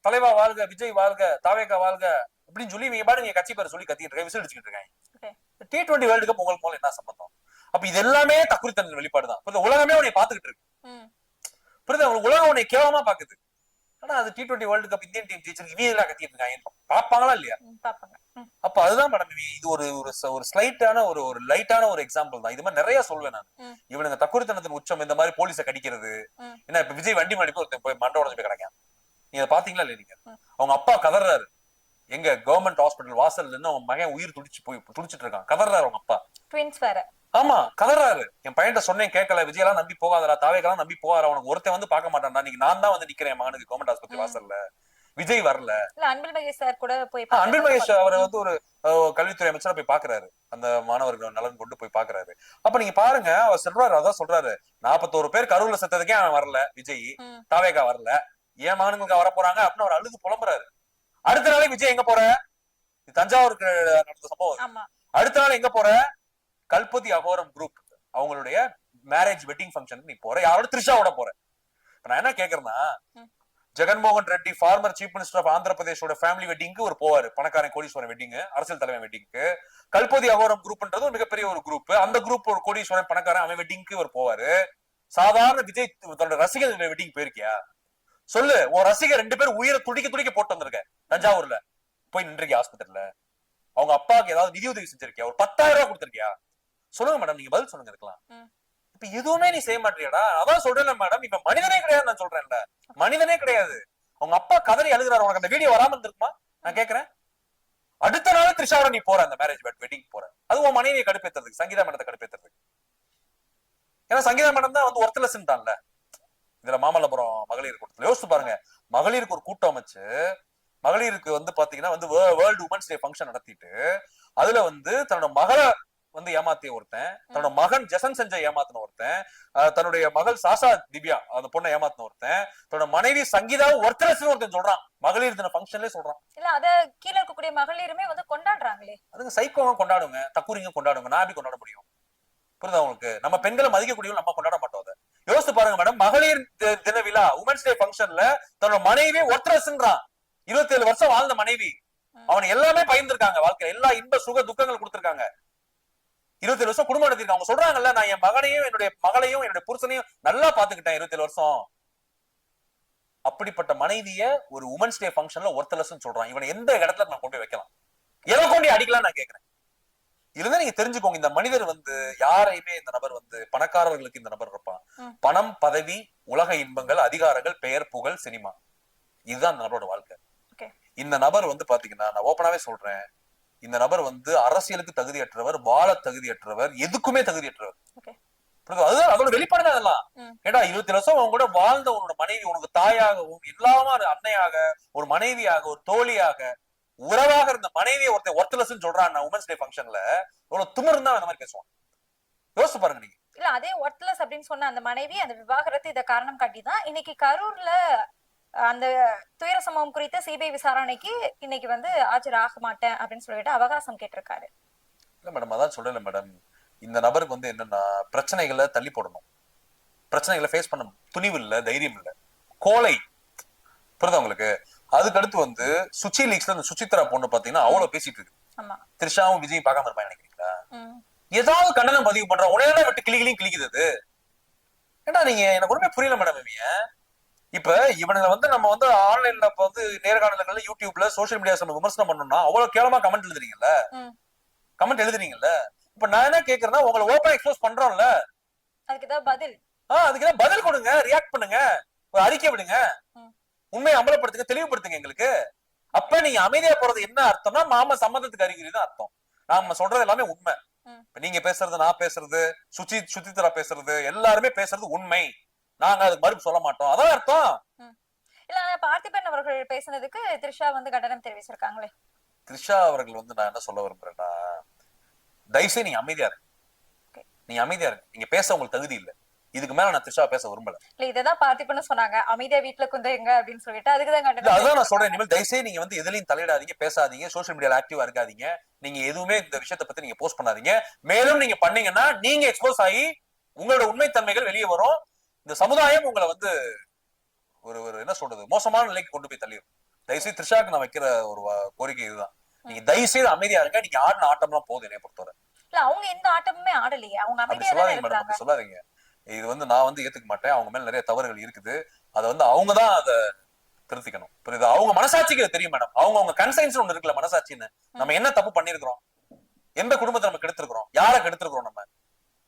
தலைவா வாழ்க, விஜய் வாழ்க, தாவேகா வாழ்க அப்படின்னு சொல்லி நீங்க பாருங்க கட்சி பேரை சொல்லி கத்திட்டு இருக்காங்க, விசில் அடிச்சுட்டு இருக்காங்க. T20 வேர்ல்டு கப் உங்களுக்கு போல என்ன சம்பந்தம்? அப்ப இது எல்லாமே தக்குரித்தன வெளிப்பாடுதான். உலகமே உன்னை பாத்துக்கிட்டு இருக்கு. புரியுது? உங்களுக்கு உலகம் உன்னை கேவலமா பாக்குது. ஆனா அது T20 world cup Indian team ஜெயிச்சிருக்கு, இவங்க எல்லாம் கத்திட்டு இருக்காங்க. பாப்பாங்களா இல்லையா? அப்ப அதுதான் மேடம், இது ஒரு ஸ்லைட்டான ஒரு லைட்டான ஒரு எக்ஸாம்பிள் தான். இது மாதிரி நிறைய சொல்வேன் நான். இவனுங்க தக்குரித்தனத்தின் உச்சம் இந்த மாதிரி போலீஸை கடிக்கிறது. ஏன்னா இப்ப விஜய் வண்டி மாடி ஒருத்தன் போய் மண்டை உடஞ்சு போய் கிடைக்கான். நீங்க பாத்தீங்களா இல்லையா? நீங்க அவங்க அப்பா கதறாரு, எங்க கவர்மெண்ட் ஹாஸ்பிட்டல் வாசல்ல இருந்து அவங்க மகன் உயிர் துடிச்சிட்டு இருக்கான். கதறாரு அவங்க அப்பா. ட்வின்ஸ் வேற. ஆமா, கதறாரு. என் பையன்ட்ட சொன்னேன் கேட்கல, விஜயெல்லாம் நம்பி போகாதடா, தாவேக்கெல்லாம் நம்பி போகாத, அவனுக்கு ஒருத்தன் வந்து பார்க்க மாட்டான்டா, நீங்க நான் தான் வந்து நிக்கிறேன் மகனுக்கு கவர்மெண்ட் ஆஸ்பத்திரி வாசல்ல, விஜய் வரல. அன்பில் மகேஷ் சார் கூட போய், அன்பில் மகேஷ் அவரை வந்து ஒரு கல்வித்துறை அமைச்சரா போய் பாக்குறாரு, அந்த மாணவர்கள் நலன் கொண்டு போய் பாக்குறாரு. அப்ப நீங்க பாருங்க, அவர் சொல்றாரு, அதான் சொல்றாரு, 41 பேர் கரூர்ல செத்ததுக்கே அவன் வரல, விஜய் தாவேக்கா வரல, ஏன் மகனுங்களுக்கு வர போறாங்க அப்படின்னு அவர் அழுது புலம்புறாரு. அடுத்த நாளே விஜய் எங்க போற, தஞ்சாவூருக்கு நடந்த சம்பவம். அடுத்த நாள் எங்க போற, கல்பதி அகோரம் குரூப் அவங்களுடைய மேரேஜ் வெட்டிங் ஃபங்க்ஷன் நீ போற, யாரோட, த்ரிஷாவோட போற. நான் என்ன கேக்குறேன்னா, Jaganmohan Reddy former chief minister of Andhra பிரதேஷோட ஃபேமிலி வெட்டிங்க்கு ஒரு போவாரு, பணக்காரன் கோடீஸ்வரன் வெட்டிங், அரசியல் தலைவன் வெட்டிங்க்கு. கல்பதி அகோரம் குரூப்ன்றது ஒரு மிகப்பெரிய ஒரு குரூப், அந்த குரூப் ஒரு கோடீஸ்வரன் பணக்காரன் அவன் வெட்டிங்க்கு ஒரு போவாரு. சாதாரண விஜய் தன்னோட ரசிகர் வெட்டிங் போயிருக்கியா? சொல்லு, ஒரு ரசிகர் 2 பேர் உயிரை துடிக்க போட்டு வந்திருக்க தஞ்சாவூர்ல, போய் நின்றிருக்கியா ஆஸ்பத்திரியில? அவங்க அப்பாவுக்கு ஏதாவது நிதி உதவி செஞ்சிருக்கியா? ஒரு 10,000 ரூபாய் கொடுத்திருக்கியா? சொல்லுங்க மேடம், நீங்க பதில் சொல்லுங்க இருக்கலாம். இப்ப எதுவுமே நீ செய்ய மாட்டியாடா? அதான் சொல்றேன் மேடம், இப்ப மனிதனே கிடையாது நான் சொல்றேன்ல, மனிதனே கிடையாது. அவங்க அப்பா கதறி அழுகிறாரு, உனக்கு அந்த வீடியோ வராம இருந்திருக்குமா? நான் கேக்குறேன். அடுத்த நாள் த்ரிஷாவோட நீ போற, அந்த மேரேஜ் வெட்டிங் போற, அது உன் மனைவியை கடுப்பேத்துறதுக்கு, சங்கீதா மேடத்தை கடுப்பேத்துறதுக்கு. ஏன்னா சங்கீதா மேடம் தான் வந்து ஒர்த்லெஸ் தான்ல. இதுல மாமல்லபுரம் மகளிர் கூட்டத்துல யோசிச்சு பாருங்க, மகளிருக்கு ஒரு கூட்டம் அமைச்சு, மகளிருக்கு வந்து பாத்தீங்கன்னா வந்து வேர்ல்டு உமன்ஸ் டே ஃபங்க்ஷன் நடத்திட்டு, அதுல வந்து தன்னோட மகளை வந்து ஏமாத்திய ஒருத்தன், தன்னோட மகன் ஜெசன் செஞ்ச ஏமாத்தின ஒருத்தன், தன்னுடைய மகள் சாசா திவ்யா அந்த பொண்ணை ஏமாத்தின ஒருத்தன், தன்னோட மனைவி சங்கீதாவை ஒர்த்லெஸ் ஒருத்தன் சொல்றான், மகளிர் தின ஃபங்க்ஷன்லயே சொல்றான். இல்ல அத கீழ இருக்கக்கூடிய மகளிருமே வந்து கொண்டாடுறாங்களே. அதுங்க சைக்கோங்க கொண்டாடுங்க, தக்குரிங்க கொண்டாடுங்க, நான் எப்படி கொண்டாட முடியும்? புரியுதா உங்களுக்கு? நம்ம பெண்களை மதிக்கக்கூடியவங்க நம்ம கொண்டாட மாட்டோம். அதை யோசிச்சு பாருங்க மேடம், மகளிர் தின விழா உமன்ஸ் டே ஃபங்க்ஷன்ல தன்னோட மனைவி ஒர்த்லெஸ்ன்றான். 27 வருஷம் வாழ்ந்த மனைவி, அவன் எல்லாமே பயந்துருக்காங்க, வாழ்க்கையில எல்லா இன்ப சுக துக்கங்கள் கொடுத்திருக்காங்க, 27 வருஷம் குடும்பம் நடத்திருக்காங்க. அவங்க சொல்றாங்கல்ல, நான் என் மகனையும் என்னுடைய மகளையும் என்னுடைய புருஷனையும் நல்லா பாத்துக்கிட்டேன் 27 வருஷம். அப்படிப்பட்ட மனைவிய ஒரு உமன்ஸ் டே ஃபங்க்ஷன்ல ஒர்த்லெஸ் சொல்றான். இவனை எந்த இடத்துல நான் கொண்டு போய் வைக்கலாம்? எதை கொண்டு அடிக்கலாம் நான் கேக்குறேன். இதுதான் நீங்க தெரிஞ்சுக்கோங்க, இந்த மனிதர் வந்து யாரையுமே, இந்த நபர் வந்து பணக்காரர்களுக்கு இந்த நபர் இருப்பான். பணம், பதவி, உலக இன்பங்கள், அதிகாரங்கள், பெயர், புகழ், சினிமா, இதுதான் இந்த நபரோட வாழ்க்கை. இந்த நபர் வந்து பாத்தீங்கன்னா, நான் ஓப்பனாவே சொல்றேன், இந்த நபர் வந்து அரசியலுக்கு தகுதியற்றவர், வாழ தகுதியற்றவர், எதுக்குமே தகுதியற்றவர். அதுதான் அதோட வெளிப்பாடு தான் அதெல்லாம். ஏடா 27 வருஷம் அவங்க கூட வாழ்ந்த உன்னோட மனைவி உனக்கு தாயாகவும் எல்லாமா அன்னையாக, ஒரு மனைவியாக, ஒரு தோழியாக, உறவாக இருந்த மனைவியை ஒருத்தர் ஒர்த்லெஸ் சொல்றான் உமன்ஸ் டே ஃபங்க்ஷன்ல, இவ்வளவு திமிரு தான் அந்த மாதிரி பேசுவான். யோசிச்சு பாருங்க நீங்க. இல்ல அதே ஒர்த்லெஸ் அப்படின்னு சொன்ன அந்த மனைவி அந்த விவாகரத்து இத காரணம் காட்டிதான் இன்னைக்கு கரூர்ல அந்த துயர சம்பவம் குறித்த சிபிஐ விசாரணைக்கு இன்னைக்கு வந்து ஆஜராக மாட்டேன் அப்படின்னு சொல்லிட்டு அவகாசம் கேட்டிருக்காரு. இல்ல மேடம், அதான் சொல்றேன் மேடம், இந்த நபருக்கு வந்து என்னன்னா பிரச்சனைகளை தள்ளி போடணும், பிரச்சனைகளை ஃபேஸ் பண்ண துணிவு இல்ல, தைரியம் இல்ல, கோலை. புரியுதா உங்களுக்கு? அதுக்கு அடுத்து வந்து சுச்சி லீக்ஸ்ல இந்த சுசித்ரா பொண்ணு பாத்தீங்கன்னா அவ்வளவு பேசிட்டு இருக்கு. திரிஷாவும் விஜயும் பார்க்காம இருப்பாங்க நினைக்கிறீங்களா? ஏதாவது கண்டனம் பதிவு பண்ற உடனே விட்டு கிளிகளையும் கிளிக்குது. ஏன்னா நீங்க எனக்கு ஒண்ணுமே புரியல மேடம். இப்ப இவனுங்க வந்து நம்ம வந்து ஆன்லைன்ல வந்து நேர்காணல்கள்ல யூடியூப்ல சோசியல் மீடியா நம்ம விமர்சனம் பண்ணோம்னா அவ்வளவு கேவலமா கமெண்ட் எழுதுறீங்கல்ல, கமெண்ட் எழுதுறீங்கல்ல. இப்ப நான் என்ன கேக்குறேன்னா உங்களை ஓப்பன் எக்ஸ்போஸ் பண்றோம்ல, அதுக்கு ஏதாவது பதில், அதுக்கு ஏதாவது பதில் கொடுங்க, ரியாக்ட் பண்ணுங்க, ஒரு அறிக்கை விடுங்க, உண்மையை அமலப்படுத்துங்க, தெளிவுபடுத்துங்க எங்களுக்கு. அப்ப நீங்க அமைதியா போறது என்ன அர்த்தம்னா மாம சம்மந்தத்துக்கு அறிகுறி தான் அர்த்தம். நாம சொல்றது எல்லாமே உண்மை. இப்ப நீங்க பேசுறது, நான் பேசுறது, சுசித்ரா பேசுறது, எல்லாருமே பேசுறது உண்மை. நாங்க அதுக்கு மறுப்பு சொல்ல மாட்டோம், அதான் அர்த்தம். இல்ல பார்த்திபன் அவர்கள் பேசுனதுக்கு த்ரிஷா வந்து கண்டனம் தெரிவிச்சிருக்காங்களே. த்ரிஷா அவர்கள் வந்து நான் என்ன சொல்ல விரும்புறேன்னா, தயவுசெய்து நீங்க அமைதியா இருங்க, நீங்க அமைதியா இருங்க, நீங்க பேச உங்களுக்கு தகுதி இல்ல. இதுக்கு மேல நான் த்ரிஷா பேச விரும்பல. இல்ல இததான் பார்த்திபன் சொன்னாங்க, அமைதியா வீட்டுல குந்தைங்க அப்படின்னு சொல்லிட்டு, அதுக்குதான் கண்டனம். அதான் நான் சொல்றேன், இனிமேல் தயவுசெய்து நீங்க வந்து எதுலயும் தலையிடாதீங்க, பேசாதீங்க, சோசியல் மீடியால ஆக்டிவா இருக்காதீங்க, நீங்க எதுவுமே இந்த விஷயத்தை பத்தி நீங்க போஸ்ட் பண்ணாதீங்க. மேலும் நீங்க பண்ணீங்கன்னா நீங்க எக்ஸ்போஸ் ஆகி உங்களோட உண்மைத்தன்மைகள் வெளியே வரும். இந்த சமுதாயம் உங்களை வந்து ஒரு ஒரு என்ன சொல்றது மோசமான நிலைக்கு கொண்டு போய் தள்ளிடும். தயவுசெய்து த்ரிஷாக்கு நான் வைக்கிற ஒரு கோரிக்கை இதுதான், நீங்க தயவுசெய்து அமைதியா இருங்க. நீங்க ஆடின ஆட்டம்லாம் போதும் என்னை பொறுத்தவரை. இல்ல அவங்க எந்த ஆட்டமுமே ஆடலையே, அவங்க அமைதியா சொல்லாதீங்க, சொல்லாதீங்க. இது வந்து நான் வந்து ஏத்துக்க மாட்டேன். அவங்க மேல நிறைய தவறுகள் இருக்குது, அதை வந்து அவங்கதான் அதை திருத்திக்கணும். புரியுது? அவங்க மனசாட்சிக்கு தெரியும் மேடம். அவங்க கன்சைன்ஸ் ஒண்ணு இருக்குல்ல, மனசாட்சின்னு. நம்ம என்ன தப்பு பண்ணிருக்கிறோம், எந்த குடும்பத்தை நம்ம கெடுத்திருக்கிறோம், யாரை கெடுத்திருக்கிறோம்,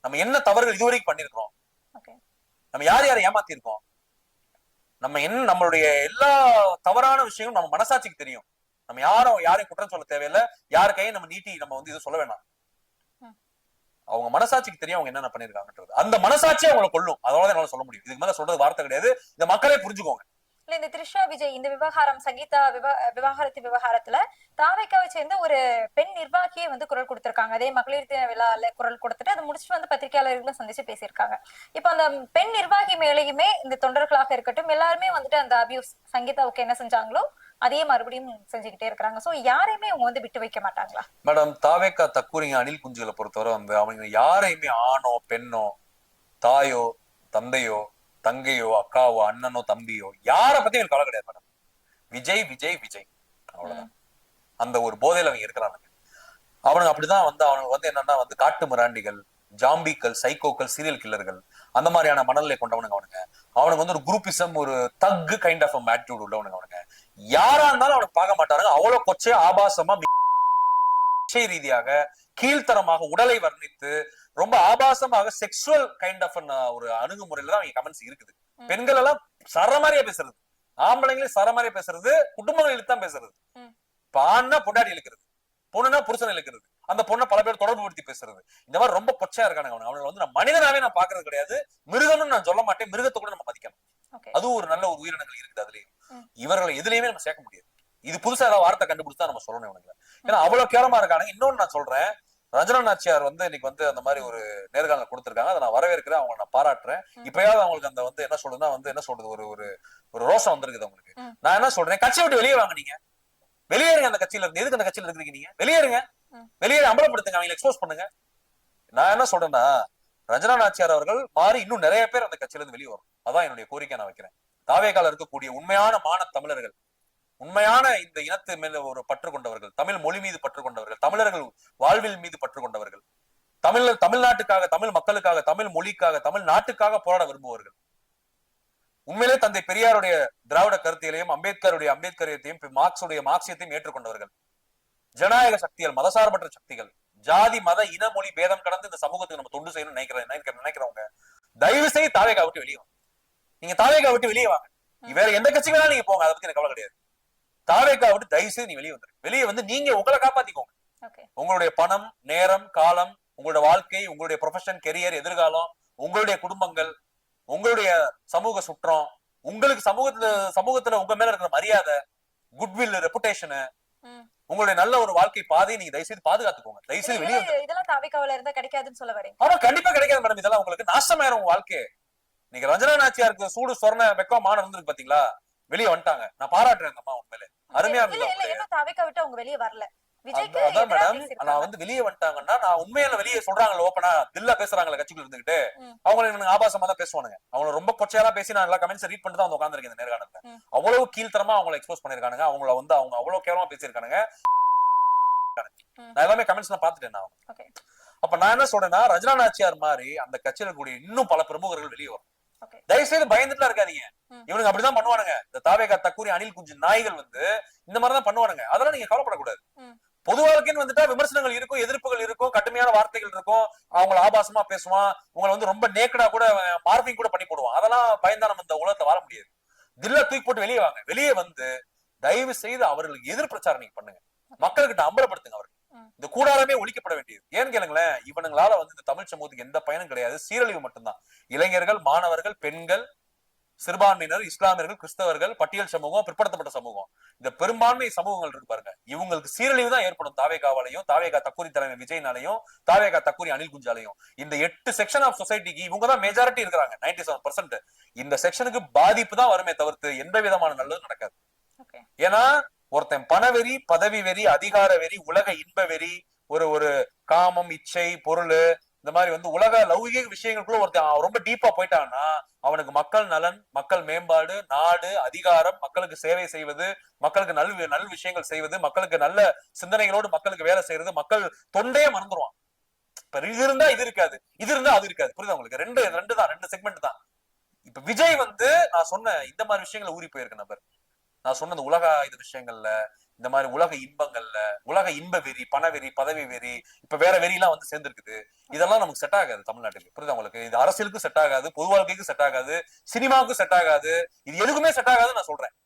நம்ம என்ன தவறுகள் இதுவரைக்கும் பண்ணிருக்கிறோம், நம்ம யார் யாரை ஏமாத்தி இருக்கோம், நம்ம என்ன நம்மளுடைய எல்லா தவறான விஷயங்களும் நம்ம மனசாட்சிக்கு தெரியும். நம்ம யாரையும் குற்றம் சொல்ல தேவையில்லை, யாரு கையை நம்ம நீட்டி நம்ம வந்து இது சொல்ல வேணாம். அவங்க மனசாட்சிக்கு தெரியும் அவங்க என்னென்ன பண்ணிருக்காங்கன்றது. அந்த மனசாட்சி அவங்களை கொள்ளும், அதனால என்னால சொல்ல முடியும். இதுக்கு மேல சொல்றது வார்த்தை கிடையாது, இந்த மக்களே புரிஞ்சுக்கோங்க. இல்ல இந்த த்ரிஷா விஜய் இந்த விவகாரம், சங்கீதா விவாகரத்து விவகாரத்துல தாவேக்காவை சேர்ந்த ஒரு பெண் நிர்வாகியே வந்து குரல் கொடுத்திருக்காங்க. அதே மகளிர் தின விழால குரல் கொடுத்துட்டு அதை முடிச்சுட்டு வந்து பத்திரிகையாளர்களை சந்திச்சு பேசியிருக்காங்க. இப்ப அந்த பெண் நிர்வாகி மேலேயுமே இந்த தொண்டர்களாக இருக்கட்டும் எல்லாருமே வந்துட்டு அந்த அபியூஸ் சங்கீதாவுக்கு என்ன செஞ்சாங்களோ அதையே மறுபடியும் செஞ்சுக்கிட்டே இருக்கிறாங்க. சோ யாரையுமே அவங்க வந்து விட்டு வைக்க மாட்டாங்களா? மேடம், தாவேக்கா தக்கூரிங்க அணில் குஞ்சுகளை பொறுத்தவரை வந்து அவங்க யாரையுமே ஆணோ பெண்ணோ தாயோ தந்தையோ தங்கையோ அக்காவோ அண்ணனோ தம்பியோ யார பத்தி எனக்கு கவலை கிடையாது மேடம். விஜய் விஜய் விஜய் அவ்வளவுதான். அந்த ஒரு போதையில அவங்க இருக்கிறாங்க. அவனுங்க அப்படிதான் வந்து அவனுக்கு வந்து என்னன்னா வந்து காட்டு மிராண்டிகள், ஜாம்பிக்கள், சைக்கோக்கள், சீரியல் கில்லர்கள், அந்த மாதிரியான மனநிலை கொண்டவனுங்க அவனுக்கு வந்து ஒரு குரூப்பிசம், ஒரு தக்கு கைண்ட் ஆஃப் ஆட்டிடியூட் உள்ளவனுங்க. யாரா இருந்தாலும் அவனுக்கு பார்க்க மாட்டானுங்க. அவ்வளவு கொச்சை ஆபாசமா ரீதியாக கீழ்த்தரமாக உடலை வர்ணித்து ரொம்ப ஆபாசமாக செக்ஷுவல் கைண்ட் ஆஃப் ஒரு அணுகுமுறையில தான் அவங்க கமெண்ட்ஸ் இருக்குது. பெண்கள் எல்லாம் சரமாரியா பேசுறது, ஆம்பளைங்களே சரமாரியா பேசுறது, குடும்பங்கள் இழுத்தான் பேசுறது. பான்னா பொண்டாடி இழுக்கிறது, பொண்ணுனா புருஷன் இழுக்கிறது, அந்த பொண்ணை பல பேர் தொடர்பு படுத்தி பேசுறது. இந்த மாதிரி ரொம்ப கொச்சையா இருக்கானுங்க அவனுங்க வந்து நான் மனிதனாவே நான் பாக்குறது கிடையாது. மிருகம்னு நான் சொல்ல மாட்டேன், மிருகத்தை கூட நம்ம மதிக்கணும். அதுவும் ஒரு நல்ல ஒரு உயிரினங்கள் இருக்குது. அதுலயும் இவர்களை எதுலயுமே நம்ம சேர்க்க முடியாது. இது புதுசா ஏதாவது வார்த்தை கண்டுபிடிச்சா நம்ம சொல்லணும் இவனுங்களை. ஏன்னா அவ்வளவு கேவலமா இருக்கானுங்க. இன்னொன்னு நான் சொல்றேன், ரஞ்சனா நாச்சியார் வந்து இன்னைக்கு வந்து அந்த மாதிரி ஒரு நேர்காணல் கொடுத்திருக்காங்க. அதை நான் வரவேற்கிறேன், அவங்க நான் பாராட்டுறேன். இப்பயாவது அவங்களுக்கு அந்த வந்து என்ன சொல்றதுன்னா வந்து என்ன சொல்றது ஒரு ஒரு ரோஷம் வந்திருக்குது அவங்களுக்கு. நான் என்ன சொல்றேன், கட்சி விட்டு வெளியே வாங்க, நீங்க வெளியேறுங்க அந்த கட்சியில இருந்து. எதுக்கு அந்த கட்சியில இருக்கிறீங்க? நீங்க வெளியேறுங்க, வெளியேறி அமலப்படுத்துங்க, அவங்களை எக்ஸ்போஸ் பண்ணுங்க. நான் என்ன சொல்றேன்னா, ரஞ்சனா நாச்சியார் அவர்கள் மாறி இன்னும் நிறைய பேர் அந்த கட்சியில இருந்து வெளியே வரும். அதான் என்னுடைய கோரிக்கை நான் வைக்கிறேன். தாவேக்கால இருக்கக்கூடிய உண்மையான மான தமிழர்கள், உண்மையான இந்த இனத்து மேல ஒரு பற்று கொண்டவர்கள், தமிழ் மொழி மீது பற்று கொண்டவர்கள், தமிழர்கள் வாழ்வில் மீது பற்று கொண்டவர்கள், தமிழ்நாட்டுக்காக, தமிழ் மக்களுக்காக, தமிழ் மொழிக்காக, தமிழ் நாட்டுக்காக போராட விரும்புவர்கள், உண்மையிலே தந்தை பெரியாருடைய திராவிட கருத்தியலையும் அம்பேத்கரியத்தையும் மார்க்சியத்தையும் ஏற்றுக்கொண்டவர்கள், ஜனநாயக சக்திகள், மதசார்பற்ற சக்திகள், ஜாதி மத இன மொழி பேதம் கடந்து இந்த சமூகத்துக்கு நம்ம தொண்டு செய்யணும்னு நினைக்கிறவங்க தயவு செய்து தாவேக்கா விட்டு வெளியே வாங்க. நீங்க தாவேக்கா விட்டு வெளியே வாங்க. வேற எந்த கட்சி வேணாலும் நீங்க போங்க, அதை பத்தி எனக்கு கவலை கிடையாது. தாவேக்கா விட்டு தயவு செய்து நீ வெளியே வந்துரு. வெளியே வந்து நீங்க உங்களை காப்பாத்திக்கோங்க. உங்களுடைய பணம், நேரம், காலம், உங்களுடைய வாழ்க்கை, உங்களுடைய ப்ரொஃபஷன், கெரியர், எதிர்காலம், உங்களுடைய குடும்பங்கள், உங்களுடைய சமூக சுற்றம், உங்களுக்கு சமூகத்துல உங்க மேல இருக்கிற மரியாதை, குட்வில், ரெப்புடேஷனு, உங்களுடைய நல்ல ஒரு வாழ்க்கை பாதையை நீங்க தயவுசெய்து பாதுகாத்துக்கோங்க. தயவுசெய்து வெளியே இதெல்லாம் தாவேக்காவில இருந்தா கிடைக்காதுன்னு சொல்ல வரீங்க? ஆமா, கண்டிப்பா கிடைக்காது மேடம். இதெல்லாம் உங்களுக்கு நாசமாயிரும் உங்க வாழ்க்கை. நீங்க ரஞ்சனா நாச்சியாருக்கு சூடு சொரண வெக்கம் மான இருந்திருக்கு பாத்தீங்களா? வெளியே வந்துட்டாங்க. நான் பாராட்டுறேன் அந்த அம்மா, உண்மையிலே அருமையா இல்ல இல்ல இருந்தது. இன்னும் தாவேக்கா விட்டு அவங்க வெளியே வரல. விஜய்க்கு அதான் எதிரா மேடம், பேசியிருக்காங்க. நான் வந்து வெளியே வந்துட்டாங்கன்னா, நான் உண்மையில வெளியே சொல்றாங்கல்ல ஓப்பனா, தில்லா பேசுறாங்கல்ல கட்சிக்குள்ள இருந்துகிட்டு, அவங்க எனக்கு ஆபாசமா தான் பேசுவானுங்க. அவங்க ரொம்ப கொச்சையா பேசி நான் எல்லா கமெண்ட்ஸ் ரீட் பண்ணிட்டு தான் வந்து உட்கார்ந்திருக்கேன் இந்த நேர்காணல்ல. அவ்வளவு கீழ்த்தரமா அவங்களை எக்ஸ்போஸ் பண்ணிருக்கானுங்க. அவங்கள வந்து அவங்க அவ்வளவு கேவலமா பேசியிருக்கானுங்க. நான் எல்லாமே கமெண்ட்ஸ் நான் பாத்துட்டேன் நான். அப்ப நான் என்ன சொல்றேன்னா, ரஜினா நாச்சியார் மாதிரி அந்த கட்சியில கூடிய இன்னும் பல பிரமுகர்கள் வெளியே வரும். தயவுசெய்து பயந்துட்டு இருக்காதீங்க. இவனுங்க அப்படிதான் பண்ணுவானுங்க. இந்த தாவேகா தக்கூரி அணில் குஞ்சு நாய்கள் வந்து இந்த மாதிரிதான் பண்ணுவானுங்க. அதெல்லாம் நீங்க கவலைப்படக்கூடாது. பொது வாழ்க்கைன்னு வந்துட்டா விமர்சனங்கள் இருக்கும், எதிர்ப்புகள் இருக்கும், கடுமையான வார்த்தைகள் இருக்கும். அவங்கள ஆபாசமா பேசுவான், உங்களை வந்து ரொம்ப நேக்கடா கூட மார்பிங் கூட பண்ணி போடுவான். அதெல்லாம் பயந்தா நம்ம இந்த உலகத்தை வாழ முடியாது. தில்ல தூக்கி போட்டு வெளியே வாங்க. வெளியே வந்து தயவு செய்து அவர்களுக்கு எதிர் பிரச்சாரம் நீங்க பண்ணுங்க. மக்கள்கிட்ட அம்பலப்படுத்துங்க. அவர்கள் இந்த கூடாரமே ஒழிக்கப்பட வேண்டியது. ஏன்னு கேளுங்களேன், இவனுங்களால வந்து இந்த தமிழ் சமூகத்துக்கு எந்த பயனும் கிடையாது. சீரழிவு மட்டும்தான். இளைஞர்கள், மாணவர்கள், பெண்கள், சிறுபான்மையினர், இஸ்லாமியர்கள், கிறிஸ்தவர்கள், பட்டியல் சமூகம், பிற்படுத்தப்பட்ட சமூகம், இந்த பெரும்பான்மை சமூகங்கள் இருக்கு பாருங்க, இவங்களுக்கு சீரழிவு தான் ஏற்படும். தாவேகாவாலையும், தாவேகா தக்கூரி தலைவர் விஜய்னாலையும், தாவேகா தக்கூரி அனில் குஞ்சாலையும். இந்த 8 செக்ஷன் ஆஃப் சொசைட்டிக்கு இவங்க தான் மெஜாரிட்டி இருக்கிறாங்க. 97%. இந்த செக்ஷனுக்கு பாதிப்பு தான் வருமே தவிர்த்து எந்த விதமான நல்லதும் நடக்காது. ஏன்னா ஒருத்தன் பணவெறி, பதவி வெறி, அதிகார வெறி, உலக இன்ப வெறி, ஒரு காமம், இச்சை, பொருள், இந்த மாதிரி வந்து உலக லௌகிக விஷயங்களுக்குள்ள ஒருத்தன் ரொம்ப டீப்பா போயிட்டான்னா அவனுக்கு மக்கள் நலன், மக்கள் மேம்பாடு, நாடு, அதிகாரம், மக்களுக்கு சேவை செய்வது, மக்களுக்கு நல்ல விஷயங்கள் செய்வது, மக்களுக்கு நல்ல சிந்தனைகளோடு மக்களுக்கு வேலை செய்யறது, மக்கள் தொண்டையே மறந்துருவான். இப்ப இது இருந்தா இது இருக்காது, இது இருந்தா அது இருக்காது. புரியுதா உங்களுக்கு? ரெண்டு செக்மெண்ட் தான். இப்ப விஜய் வந்து நான் சொன்ன இந்த மாதிரி விஷயங்களை ஊறி போயிருக்க நபர். நான் சொன்ன உலக இது விஷயங்கள்ல, இந்த மாதிரி உலக இன்பங்கள்ல, உலக இன்ப வெறி, பணவெறி, பதவி வெறி, இப்ப வேற வெறி எல்லாம் வந்து சேர்ந்துருக்குது. இதெல்லாம் நமக்கு செட் ஆகாது தமிழ்நாட்டுக்கு. புரியுதா உங்களுக்கு? இது அரசியலுக்கும் செட் ஆகாது, பொது வாழ்க்கைக்கும் செட் ஆகாது, சினிமாவுக்கும் செட் ஆகாது, இது எதுக்குமே செட் ஆகாதுன்னு நான் சொல்றேன்.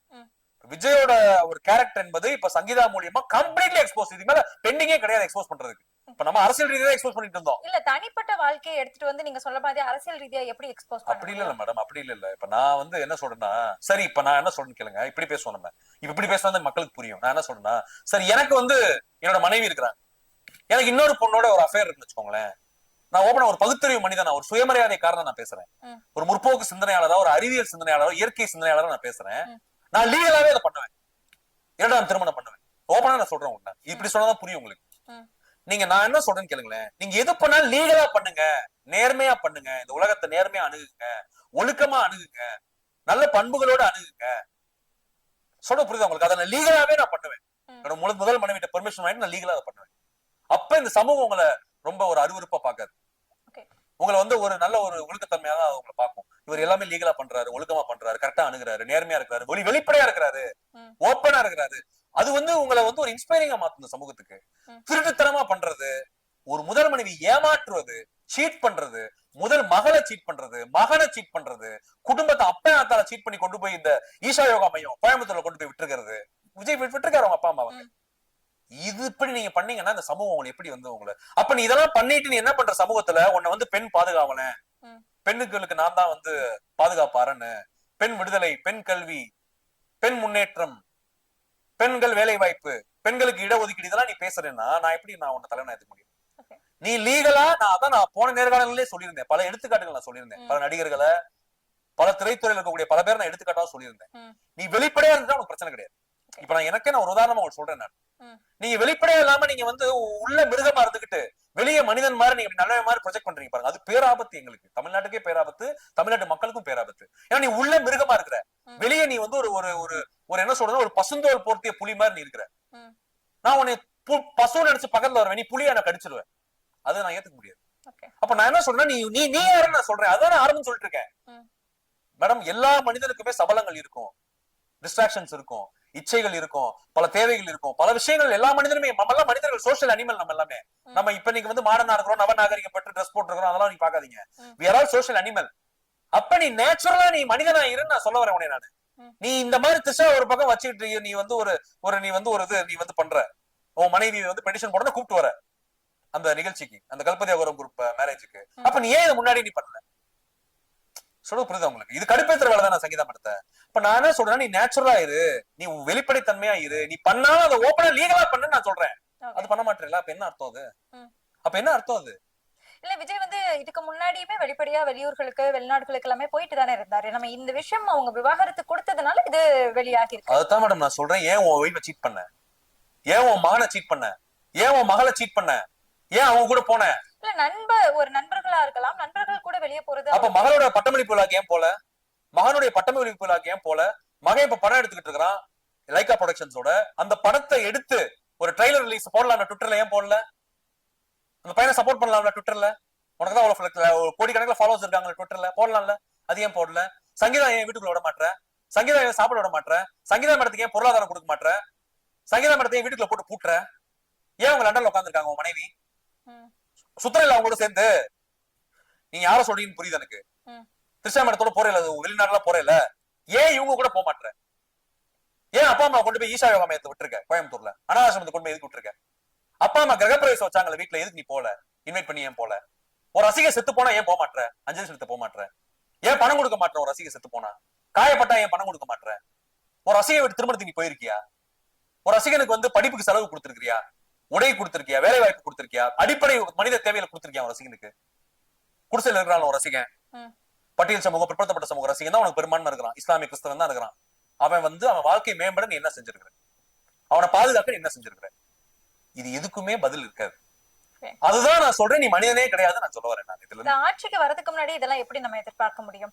விஜயோட ஒரு கேரக்டர் என்பது இப்ப சங்கீதா மூலியமா கம்ப்ளீட்லி எக்ஸ்போஸ். இது மேல பெண்டிங்கே கிடையாது எக்ஸ்போஸ் பண்றதுக்கு. இப்ப நம்ம அரசியல் ரீதியா எக்ஸ்போஸ் பண்ணிட்டு இருந்தோம். இல்ல தனிப்பட்ட வாழ்க்கையை எடுத்துட்டு வந்து நீங்க சொல்ற மாதிரி அரசியல் ரீதியா எப்படி எக்ஸ்போஸ் அப்படி இல்ல மேடம், அப்படி இல்ல. இப்ப நான் வந்து என்ன சொல்றேன்னா, சரி இப்ப நான் என்ன சொல்றேன்னு கேளுங்க. இப்படி பேசுவோம் நம்ம. இப்படி பேசினா மக்களுக்கு புரியும். நான் என்ன சொல்றேன்னா, சரி எனக்கு வந்து என்னோட மனைவி இருக்கிறாங்க, எனக்கு இன்னொரு பொண்ணோட ஒரு அஃபேர் இருக்குன்னு வச்சுக்கோங்களேன். நான் ஓபனா ஒரு பகுத்தறிவு மனிதனா, ஒரு சுயமரியாதை காரணம் நான் பேசுறேன். ஒரு முற்போக்கு சிந்தனையாளரா, ஒரு அறிவியல் சிந்தனையாளரா, இயற்கை சிந்தனையாளரா நான் பேசுறேன். நான் லீகலாவே அதை பண்ணுவேன். இரண்டாம் திருமணம் பண்ணுவேன். ஓபனா நான் சொல்றேன் உங்க. இப்படி சொன்னாதான் புரியும் உங்களுக்கு. நீங்க நான் என்ன சொல்றேன்னு கேளுங்களேன். நீங்க எது பண்ணாலும் லீகலா பண்ணுங்க, நேர்மையா பண்ணுங்க, இந்த உலகத்தை நேர்மையா அணுகுங்க, ஒழுக்கமா அணுகுங்க, நல்ல பண்புகளோட அணுகுங்க. சொல்ல புரியுது உங்களுக்கு? அதை நான் லீகலாவே நான் பண்ணுவேன். என்னோட முதல் மனைவிட்ட பெர்மிஷன் வாங்கிட்டு நான் லீகலா அதை பண்ணுவேன். அப்ப இந்த சமூகம் உங்களை ரொம்ப ஒரு அருவருப்பா பாக்காது. உங்களை வந்து ஒரு நல்ல ஒரு ஒழுக்கத்தன்மையா தான் உங்களை பார்க்கும். இவர் எல்லாமே லீகலா பண்றாரு, ஒழுக்கமா பண்றாரு, கரெக்டா அணுகுறாரு, நேர்மையா இருக்கிறாரு, வெளிப்படையா இருக்கிறாரு, ஓப்பனா இருக்கிறாரு. அது வந்து உங்களை வந்து ஒரு இன்ஸ்பைரிங்கா மாத்தும் சமூகத்துக்கு. திருட்டுத்தனமா பண்றது, ஒரு முதல் மனைவி ஏமாற்றுவது, சீட் பண்றது, முதல் மகளை சீட் பண்றது, மகனை சீட் பண்றது, குடும்பத்தை அப்பா அத்தால சீட் பண்ணி கொண்டு போய் இந்த ஈஷா யோகா மையம் கோயம்புத்தூர்ல கொண்டு போய் விட்டுருக்கிறது. விஜய் விட்டுருக்காரு அவங்க அப்பா அம்மாவை. இது இப்படி நீங்க பண்ணீங்கன்னா இந்த சமூகம் உங்களை எப்படி வந்து உங்களை, அப்ப நீ இதெல்லாம் பண்ணிட்டு நீ என்ன பண்ற சமூகத்துல, உன்னை வந்து பெண் பாதுகாவல, பெண்ணுகளுக்கு நான் தான் வந்து பாதுகாப்பாரன்னு, பெண் விடுதலை, பெண் கல்வி, பெண் முன்னேற்றம், பெண்கள் வேலை வாய்ப்பு, பெண்களுக்கு இடஒதுக்கீடு, இதெல்லாம் நீ பேசுறேன்னா நான் எப்படி நான் உன்னை தலைவனா ஏத்துக்க முடியும்? நீ லீகலா, நான் போன நேர்காணலே சொல்லியிருந்தேன், பல எடுத்துக்காட்டுகள் நான் சொல்லியிருந்தேன், பல நடிகர்களை, பல திரைத்துறையில் இருக்கக்கூடிய பல பேர் நான் எடுத்துக்காட்டா சொல்லியிருந்தேன். நீ வெளிப்படையா இருந்தா உனக்கு பிரச்சனை கிடையாது. இப்ப நான் ஒரு உதாரணமா உங்களுக்கு சொல்றேன். நான் நீங்க வெளிப்படையா இல்லாம நீங்க வந்து உள்ள மிருகமா இருந்துகிட்டு வெளியே மனிதன் மாதிரி நீங்க நல்ல மாதிரி ப்ரொஜெக்ட் பண்றீங்க பாருங்க, அது பேராபத்து. எங்களுக்கு தமிழ்நாட்டுக்கே பேராபத்து, தமிழ்நாட்டு மக்களுக்கும் பேராபத்து. ஏன்னா நீ உள்ள மிருகமா இருக்கிற, வெளியே நீ வந்து ஒரு என்ன சொல்றது, ஒரு பசுந்தோல் போர்த்திய புலி மாதிரி நீ இருக்கிற. நான் உன்னை பசு நினைச்சு பக்கத்துல வருவேன், நீ புலியா நான் கடிச்சிருவேன். அதை நான் ஏத்துக்க முடியாது. அப்ப நான் என்ன சொல்றேன், நீ யாருன்னு நான் சொல்றேன். அதான் நான் ஆரம்பம் சொல்லிட்டு இருக்கேன் மேடம். எல்லா மனிதனுக்குமே சபலங்கள் இருக்கும், டிஸ்ட்ராக்ஷன்ஸ் இருக்கும், இச்சைகள் இருக்கும், பல தேவைகள் இருக்கும், பல விஷயங்கள். எல்லா மனிதனுமே, நம்ம எல்லாம் மனிதர்கள், சோசியல் அனிமல் நம்ம எல்லாமே. நம்ம இப்ப நீங்க வந்து மாடர்னா இருக்கிறோம், நவநாகரிகப்பட்டு ட்ரெஸ் போட்டுருக்கோம், அதெல்லாம் நீங்க பாக்காதீங்க. we are all social animal. அப்ப நீ நேச்சுரலா நீ மனிதனா இருந்து நான் சொல்ல வரேன் உடனே நானு. நீ இந்த மாதிரி திசை ஒரு பக்கம் வச்சுக்கிட்டு நீ வந்து நீ வந்து பண்ற, உன் மனைவி வந்து பெட்டிஷன் போட கூப்பிட்டு வர அந்த நிகழ்ச்சிக்கு, அந்த கல்பதி அகோரம் குரூப் மேரேஜுக்கு. அப்ப நீ ஏன் முன்னாடி நீ பண்ணல? சொல்ல புரியுது உங்களுக்கு? இது கடுப்பேத்துற வேலை தான் சங்கீதா மடத்த. இப்ப நான் என்ன சொல்றேன், நீ நேச்சுரலா இரு, நீ வெளிப்படைத்தன்மையா இரு, நீ பண்ணாலும் அதை ஓப்பனா லீகலா பண்ணு நான் சொல்றேன். அது பண்ண மாட்டேங்களா? அப்ப என்ன அர்த்தம் அது? அப்ப என்ன அர்த்தம் அது? இல்ல விஜய் வந்து இதுக்கு முன்னாடியுமே வெளிப்படையா வெளியூர்களுக்கு வெளிநாடுகளுக்கு எல்லாமே போயிட்டு தானே இருந்தாரு. நம்ம இந்த விஷயம் அவங்க விவாகரத்து கொடுத்ததுனால இது வெளியாகி இருக்கு. அதுதான் மேடம் நான் சொல்றேன். ஏன் உன் ஒய்ஃபை சீட் பண்ண, ஏன் உன் மகனை சீட் பண்ண, ஏன் உன் மகளை சீட் பண்ண, ஏன் அவங்க கூட போன? இல்ல ஒரு நண்பர்களா இருக்கலாம், நண்பர்கள் கூட வெளியே போறது. அப்ப மகளோட பட்டமளிப்பு விழாக்கு ஏன் போல, மகனுடைய பட்டமளிப்பு விழாக்கு ஏன் போல? மகன் இப்ப படம் எடுத்துக்கிட்டு இருக்கிறான் லைகா ப்ரொடக்ஷன்ஸோட. அந்த படத்தை எடுத்து ஒரு ட்ரைலர் ரிலீஸ் போடலாம் ட்விட்டர்ல, ஏன் போடல? அந்த பையனை சப்போர்ட் பண்ணலாம்ல ட்விட்டர்ல, உனக்கு தான் அவ்வளவு கோடிக்கணக்கில் ஃபாலோவர்ஸ் இருக்காங்க ட்விட்டர்ல, போடலாம்ல. அது ஏன் போடல? சங்கீதா ஏன் வீட்டுக்குள்ள விட மாட்டேற, சங்கீதா ஏன் சாப்பிட விட மாட்டேற, சங்கீதா மேடத்துக்கு ஏன் பொருளாதாரம் கொடுக்க மாட்டேற, சங்கீதா மேடத்தை ஏன் வீட்டுக்குள்ள போட்டு பூட்டுற, ஏன் அவங்க லண்டன்ல உட்காந்துருக்காங்க உங்க மனைவி சுத்தரையில அவங்களோட சேர்ந்து? நீங்க யார சொல்றீங்கன்னு புரியுது எனக்கு. திரிஷா மேடத்தோட போறேல, வெளிநாடுலாம் போறேல, ஏன் இவங்க கூட போக மாட்டேற? ஏன் அப்பா அம்மா கொண்டு போய் ஈஷா யோகா மையத்தை விட்டுருக்க, கோயம்புத்தூர்ல அனாதாசிரமத்தை கொண்டு போய் எதுக்கு விட்டுருக்க? அப்பா அம்மா கிரகப்பிரவேசம் வச்சாங்களே வீட்டுல, எதுக்கு நீ போல? இன்வைட் பண்ணி ஏன் போல? ஒரு ரசிகை செத்து போனா ஏன் போக மாட்டேற? அஞ்சலி செலுத்த போக மாட்டேற? ஏன் பணம் கொடுக்க மாட்டேற? ஒரு ரசிகை செத்து போனா காயப்பட்டா ஏன் பணம் கொடுக்க மாட்டேற? ஒரு ரசிகை விட்டு திருமணத்துக்கு நீ போயிருக்கியா? ஒரு ரசிகனுக்கு வந்து படிப்புக்கு செலவு கொடுத்திருக்கியா, உடை கொடுத்திருக்கியா, வேலை வாய்ப்பு கொடுத்திருக்கியா, அடிப்படை மனித தேவைகளை கொடுத்திருக்கியா? ஒரு ரசிகனுக்கு குடிசையில் இருக்கிறான் ஒரு ரசிகன், பட்டியல் சமூகம் பிற்படுத்தப்பட்ட சமூக ரசிகன் தான் உனக்கு பெரும்பான்மை இருக்கிறான், இஸ்லாமிய கிறிஸ்தவன் தான் இருக்கிறான். அவன் வந்து அவன் வாழ்க்கை மேம்பட நீ என்ன செஞ்சிருக்கிற, அவனை பாதுகாக்க நீ என்ன செஞ்சிருக்கிற? இது எதுக்குமே பதில் இருக்காது. அதுதான் நான் சொல்றேன், நீ மனிதனே கிடையாது நான் சொல்ல வரேன். நான் இதுல ஆட்சிக்கு வரதுக்கு முன்னாடி இதெல்லாம் எப்படி நம்ம எதிர்பார்க்க முடியும்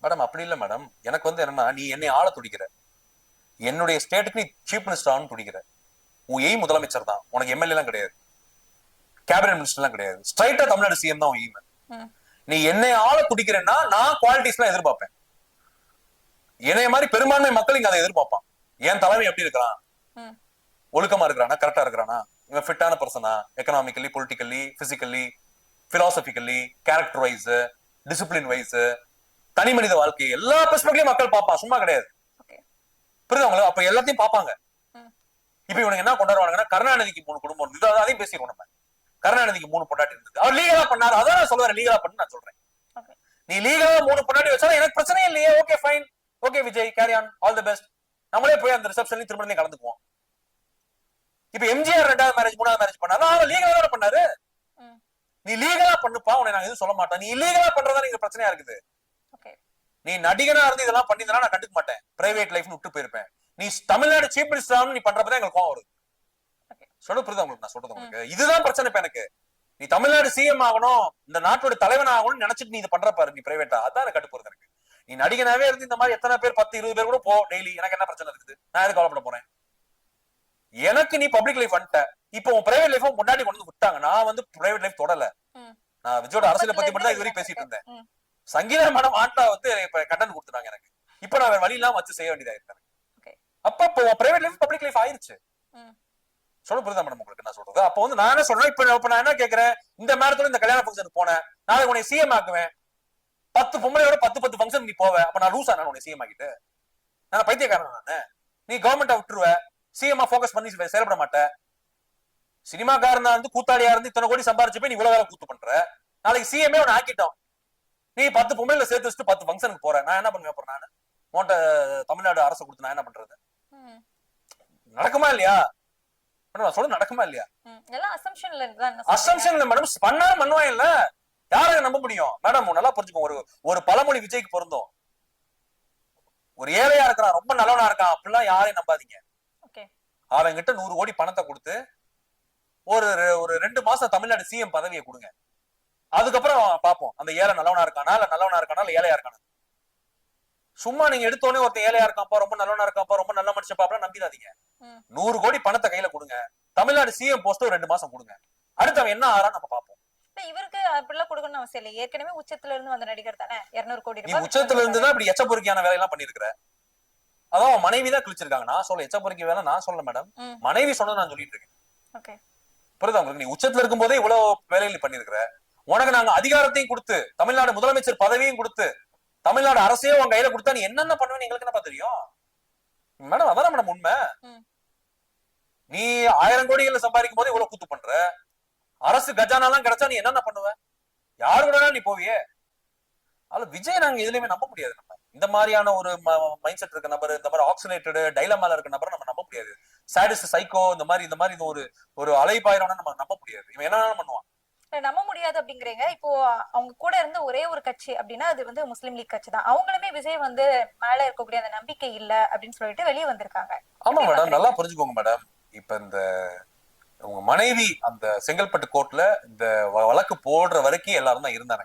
மேடம்? அப்படி இல்ல மேடம். எனக்கு வந்து என்னன்னா, நீ என்னை ஆள துடிக்கிற, என்னுடைய ஸ்டேட்டுக்கு நீ சீஃப் மினிஸ்டர் ஆகணும்னு துடிக்கிற. உன் எய்ம் முதலமைச்சர் தான், உனக்கு எம்எல்ஏ எல்லாம் கிடையாது, கேபினட் மினிஸ்டர் எல்லாம் கிடையாது, ஸ்ட்ரைட்டா தமிழ்நாடு சிஎம் தான் உன் எய்ம். நீ என்னை ஆள துடிக்கிறேன்னா நான் குவாலிட்டிஸ் எல்லாம் எதிர்பார்ப்பேன். என்னைய மாதிரி பெரும்பான்மை மக்கள் இங்க அதை எதிர்பார்ப்பான். என் தலைமை எப்படி இருக்கிறான், ஒழுக்கமா இருக்கிறானா, கரெக்டா இருக்கிறானா, இவன் ஃபிட்டான பர்சனா, economically, politically, physically, philosophically, character wise, discipline wise, தனி மனித வாழ்க்கை எல்லா பெர்ஸ்பெக்டிவ்லயும் மக்கள் பார்ப்பான், சும்மா கிடையாது. புரியுது அவங்களுக்கு? அப்ப எல்லாத்தையும் பார்ப்பாங்க. இப்ப இவனுக்கு என்ன கொண்டாடுவாங்கன்னா, கருணாநிதிக்கு 3 குடும்பம் இருந்தது, அதையும் பேசிடுவோம் நம்ம. கருணாநிதிக்கு 3 பொண்டாட்டி இருந்தது, அவர் லீகலா பண்ணாரு, அதான் நான் சொல்லுவேன், லீகலா பண்ணு நான் சொல்றேன். நீ லீகலா 3 பொண்டாட்டி வச்சாலும் எனக்கு பிரச்சனையே இல்லையே. Okay fine, okay Vijay, carry on, all the best. நம்மளே போய் அந்த ரிசப்ஷன்லயும் திருமணம் கலந்துக்குவோம். இப்ப எம்ஜிஆர் 2வது மேரேஜ் 3வது மேரேஜ் பண்ணாரு, அவர் லீகலா தானே பண்ணாரு. நீ லீகலா பண்ணுப்பா, உன்னை நாங்க எதுவும் சொல்ல மாட்டோம். நீ இல்லீகலா பண்றதா நீங்க பிரச்சனையா இருக்குது. நீ நடிகனா இருந்து இதெல்லாம் பண்ணிருந்தா நான் கண்டுக்க மாட்டேன், பிரைவேட் லைஃப்னு விட்டு போயிருப்பேன். நீ தமிழ்நாடு சீஃப் மினிஸ்டர் நீ பண்றப்பதான் எங்களுக்கு கோவம் வருது. சொல்ல புரியுது உங்களுக்கு நான் சொல்றது? உங்களுக்கு இதுதான் பிரச்சனை. இப்ப எனக்கு நீ தமிழ்நாடு சிஎம் ஆகணும், இந்த நாட்டோட தலைவன் ஆகணும்னு நினைச்சிட்டு நீ இது பண்ற பாரு, நீ பிரைவேட்டா, அதான் எனக்கு கட்டுப்படுது எனக்கு. நீ நடிகனாவே இருந்து இந்த மாதிரி எத்தனை பேர் 10-20 பேர் கூட போ டெய்லி, எனக்கு என்ன பிரச்சனை இருக்குது? நான் எதுக்கு கவலைப்பட போறேன்? எனக்கு நீ பப்ளிக் லைஃப் வந்துட்ட, இப்போ உன் பிரைவேட் லைஃப் முன்னாடி கொண்டு வந்து விட்டாங்க. நான் வந்து பிரைவேட் லைஃப் தொடல, நான் விஜயோட அரசியலை பத்தி மட்டும் தான் இது வரைக்கும் பேசிட்டு இருந்தேன். சங்கீதா மேடம் ஆண்டா வந்து இப்ப கண்டென்ட் கொடுத்துட்டாங்க எனக்கு, இப்ப நான் வேற வழி இல்லாம வச்சு செய்ய வேண்டியதா இருக்கேன். அப்ப இப்போ பிரைவேட் லைஃப் பப்ளிக் லைஃப் ஆயிருச்சு. சொல்ல புரியுதா மேடம் உங்களுக்கு நான் சொல்றது? அப்ப வந்து நான் என்ன சொல்றேன், இப்ப நான் என்ன கேட்கிறேன், இந்த மேரத்தோட இந்த கல்யாண ஃபங்க்ஷனுக்கு போனேன், நாளைக்கு உன்னை சிஎம் ஆக்குவேன், 10 பொம்பளையோட 10 ஃபங்க்ஷன் நீ போவ, அப்ப நான் லூசா? நான் உன்னை சிஎம் ஆக்கிட்டு நான் பைத்தியக்காரன் நானு? நீ கவர்மெண்ட்டை விட்டுருவ, சிஎம் ஃபோக்கஸ் பண்ணி செயல்பட மாட்டேன். சினிமாக்காரனா இருந்து கூத்தாடியா இருந்து இத்தனை கோடி சம்பாரிச்சு போய் நீ இவ்வளவு வேலை கூத்து பண்ற, நாளைக்கு சிஎம்ஏ உன்னை ஆக்கிட்டோம், நீ 10 பொம்பளைல சேர்த்து வச்சுட்டு 10 ஃபங்க்ஷனுக்கு போற, நான் என்ன பண்ணுவேன்? அப்புறம் நானு உன்கிட்ட தமிழ்நாடு அரசு கொடுத்து நான் என்ன பண்றது? நடக்குமா இல்லையா? சொல்ல நடக்குமா இல்லையா? அசம்ஷன்ல மேடம் பண்ணாலும் பண்ணுவான் இல்ல, யாரை நம்ப முடியும் மேடம்? நல்லா புரிஞ்சுக்கோ, ஒரு பழமொழி விஜய்க்கு பொருந்தும். ஒரு ஏழையா இருக்கிறான், ரொம்ப நல்லவனா இருக்கான், அப்படிலாம் யாரையும் நம்பாதீங்க. அவன் கிட்ட 100 கோடி பணத்தை கொடுத்து ஒரு 2 மாசம் தமிழ்நாடு சிஎம் பதவியை கொடுங்க, அதுக்கப்புறம் பாப்போம் அந்த ஏழை நல்லவனா இருக்கானா இல்ல நல்லவனா இருக்கானா இல்ல ஏழையா இருக்கானா. சும்மா நீங்க எடுத்தோடனே ஒருத்தன் ஏழையா இருக்காப்பா, ரொம்ப நல்லவனா இருக்காப்பா, ரொம்ப நல்ல மனுஷன் பாப்பா நம்பிடாதீங்க. 100 கோடி பணத்தை கையில கொடுங்க, தமிழ்நாடு சிஎம் போஸ்ட் 2 மாசம் கொடுங்க, அடுத்து அவன் என்ன ஆறான்னு நம்ம பாப்போம். இவருக்கு அப்படிலாம் கொடுக்கணும் அவசியம் இல்லை, ஏற்கனவே உச்சத்துல இருந்து வந்த நடிகர் தானே. 200 கோடி நீ உச்சத்துல இருந்துதான் இப்படி எச்சப்பொறுக்கியான வேலையெல்லாம் பண்ணிருக்கிற. அதான் மனைவி தான் கிழிச்சிருக்காங்க. நான் சொல்ல எச்சப்பொறுக்கி வேலை நான் சொல்ல மேடம், மனைவி சொன்னது நான் சொல்லிட்டு இருக்கேன். புரியுதா உங்களுக்கு? நீ உச்சத்துல இருக்கும் போதே இவ்வளவு வேலைகள் பண்ணிருக்கிற. உனக்கு நாங்க அதிகாரத்தையும் கொடுத்து, தமிழ்நாடு முதலமைச்சர் பதவியும் கொடுத்து, தமிழ்நாடு அரசையும் உங்க கையில கொடுத்தா நீ என்னென்ன பண்ணுவேன்னு எங்களுக்கு என்னப்பா தெரியும் மேடம்? அதான் மேடம் உண்மை. நீ 1000 கோடிகளை சம்பாதிக்கும் போது இவ்வளவு கூத்து பண்ற, அரசு கஜானாலாம் கிடைச்சா நீ என்னென்ன பண்ணுவ? யாரு கூட நீ போவியே? அதுல விஜய் நாங்க எதுலயுமே நம்ப முடியாது. நம்ம இந்த மாதிரியான ஒரு மைண்ட் செட் இருக்க நபர், இந்த மாதிரி ஆக்சிலேட்டட் டைலமால இருக்க நபரை நம்ம நம்ப முடியாது. சாடிஸ்ட், சைக்கோ, இந்த மாதிரி ஒரு அலைபாயிரம்னா நம்ம நம்ப முடியாது. இவன் என்ன பண்ணுவான்? நம்ப முடியாது அப்படிங்கிறீங்க. இப்போ அவங்க கூட இருந்த ஒரே ஒரு கட்சி அப்படின்னா அது வந்து முஸ்லீம் லீக் கட்சி தான். அவங்களுமே விஜய் வந்து மேல இருக்கக்கூடிய அந்த நம்பிக்கை இல்ல அப்படின்னு சொல்லிட்டு வெளியே வந்திருக்காங்க. ஆமா மேடம், நல்லா புரிஞ்சுக்கோங்க மேடம். இப்ப இந்த உங்க மனைவி அந்த செங்கல்பட்டு கோர்ட்ல இந்த வழக்கு போடுற வரைக்கும் எல்லாரும் தான் இருந்தாங்க.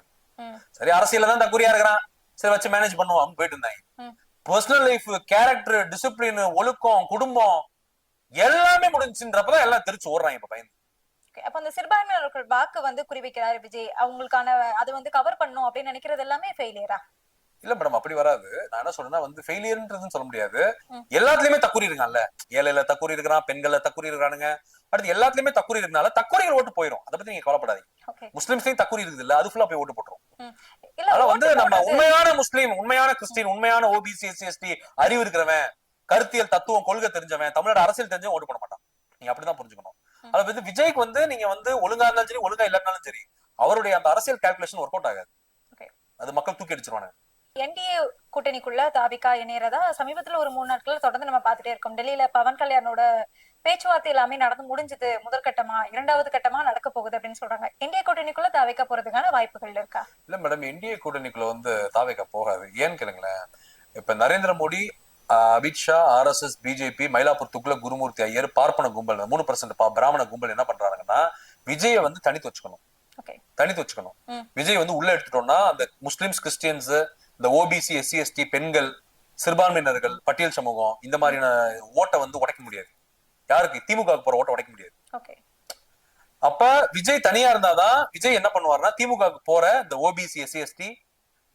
சரி, அரசியல தான் தக்குரியா இருக்கிறான், சரி வச்சு மேனேஜ் பண்ணுவோம் போயிட்டு இருந்தாங்க. பர்சனல் லைஃப், கேரக்டர், டிசிப்ளின், ஒழுக்கம், குடும்பம் எல்லாமே முடிஞ்சுன்றப்பதான் எல்லாம் திருச்சி ஓடுறாங்க இப்ப பயந்து. அப்ப அந்த சிறுபான்மையினர்கள் வாக்கு வந்து குறிவைக்கிறாரு விஜய், அவங்களுக்கான அது வந்து கவர் பண்ணும் அப்படின்னு நினைக்கிறது எல்லாமே ஃபெயிலியரா? இல்ல மேடம், அப்படி வராது. நான் என்ன சொல்றேன்னா வந்து ஃபெயிலியர்ன்றதுன்னு சொல்ல முடியாது. எல்லாத்துலயுமே தக்குரி இருக்கான்ல, ஏழையில தக்குரி இருக்கிறான், பெண்கள்ல தக்குரி இருக்கிறானுங்க, அடுத்து எல்லாத்துலயுமே தக்குரி இருக்கனால தக்குரிகள் ஓட்டு போயிடும். அதை பத்தி நீங்க கவலைப்படாதீங்க. முஸ்லிம்ஸ்லயும் தக்குரி இருக்குது இல்ல, அது ஃபுல்லா போய் ஓட்டு போட்டுரும். அதனால வந்து நம்ம உண்மையான முஸ்லீம், உண்மையான கிறிஸ்டின், உண்மையான ஓபிசி, எஸ்சி, எஸ்டி, அறிவு இருக்கிறவன், கருத்தியல் தத்துவம் கொள்கை தெரிஞ்சவன், தமிழோட அரசியல் தெரிஞ்சவன் ஓட்டு போட மாட்டான். நீங்க அப்படிதான் புரிஞ்சுக்கணும். அதை வந்து விஜய்க்கு வந்து நீங்க வந்து ஒழுங்கா இருந்தாலும் சரி, ஒழுங்கா இல்லைனாலும் சரி, அவருடைய அந்த அரசியல் கால்குலேஷன் ஒர்க் அவுட் ஆகாது. அது மக்கள் தூக்கி அடிச்சிருவாங்க. என்டிஏ கூட்டணிக்குள்ள தாவிகா இணையறதா சமீபத்துல ஒரு 3 நாட்கள் தொடர்ந்து நம்ம பாத்துட்டே இருக்கோம். டெல்லியில பவன் கல்யாணோட பேச்சுவார்த்தை எல்லாமே நடந்து முடிஞ்சது. முதல் கட்டமா, 2வது கட்டமா நடக்க போகுது அப்படின்னு சொல்றாங்க. என்டிஏ கூட்டணிக்குள்ள தாவிகா போறதுக்கான வாய்ப்புகள் இருக்கா? இல்ல மேடம், என்டிஏ கூட்டணிக்குள்ள வந்து தாவிகா போகாது. ஏன்னு கேளுங்களேன். இப்ப நரேந்திர மோடி, அமித்ஷா, RSS, பிஜேபி, மயிலாப்பூர் துக்ளக் குருமூர்த்தி ஐயர், பார்ப்பன கும்பல் 3% பிராமண கும்பல் என்ன பண்றாங்கன்னா விஜய வந்து தனித்து வச்சுக்கணும். விஜய் வந்து உள்ள எடுத்துட்டோம்னா அந்த முஸ்லிம்ஸ், கிறிஸ்டியன்ஸ், இந்த ஓபிசி, எஸ்சி, எஸ்டி, பெண்கள், சிறுபான்மையினர்கள், பட்டியல் சமூகம், இந்த மாதிரியான ஓட்டை வந்து உடைக்க முடியாது. யாருக்கு? திமுக போற ஓட்டை உடைக்க முடியாது. அப்ப விஜய் தனியா இருந்தாதான் விஜய் என்ன பண்ணுவார்னா திமுக போற இந்த ஓபிசி, எஸ்சி, எஸ்டி,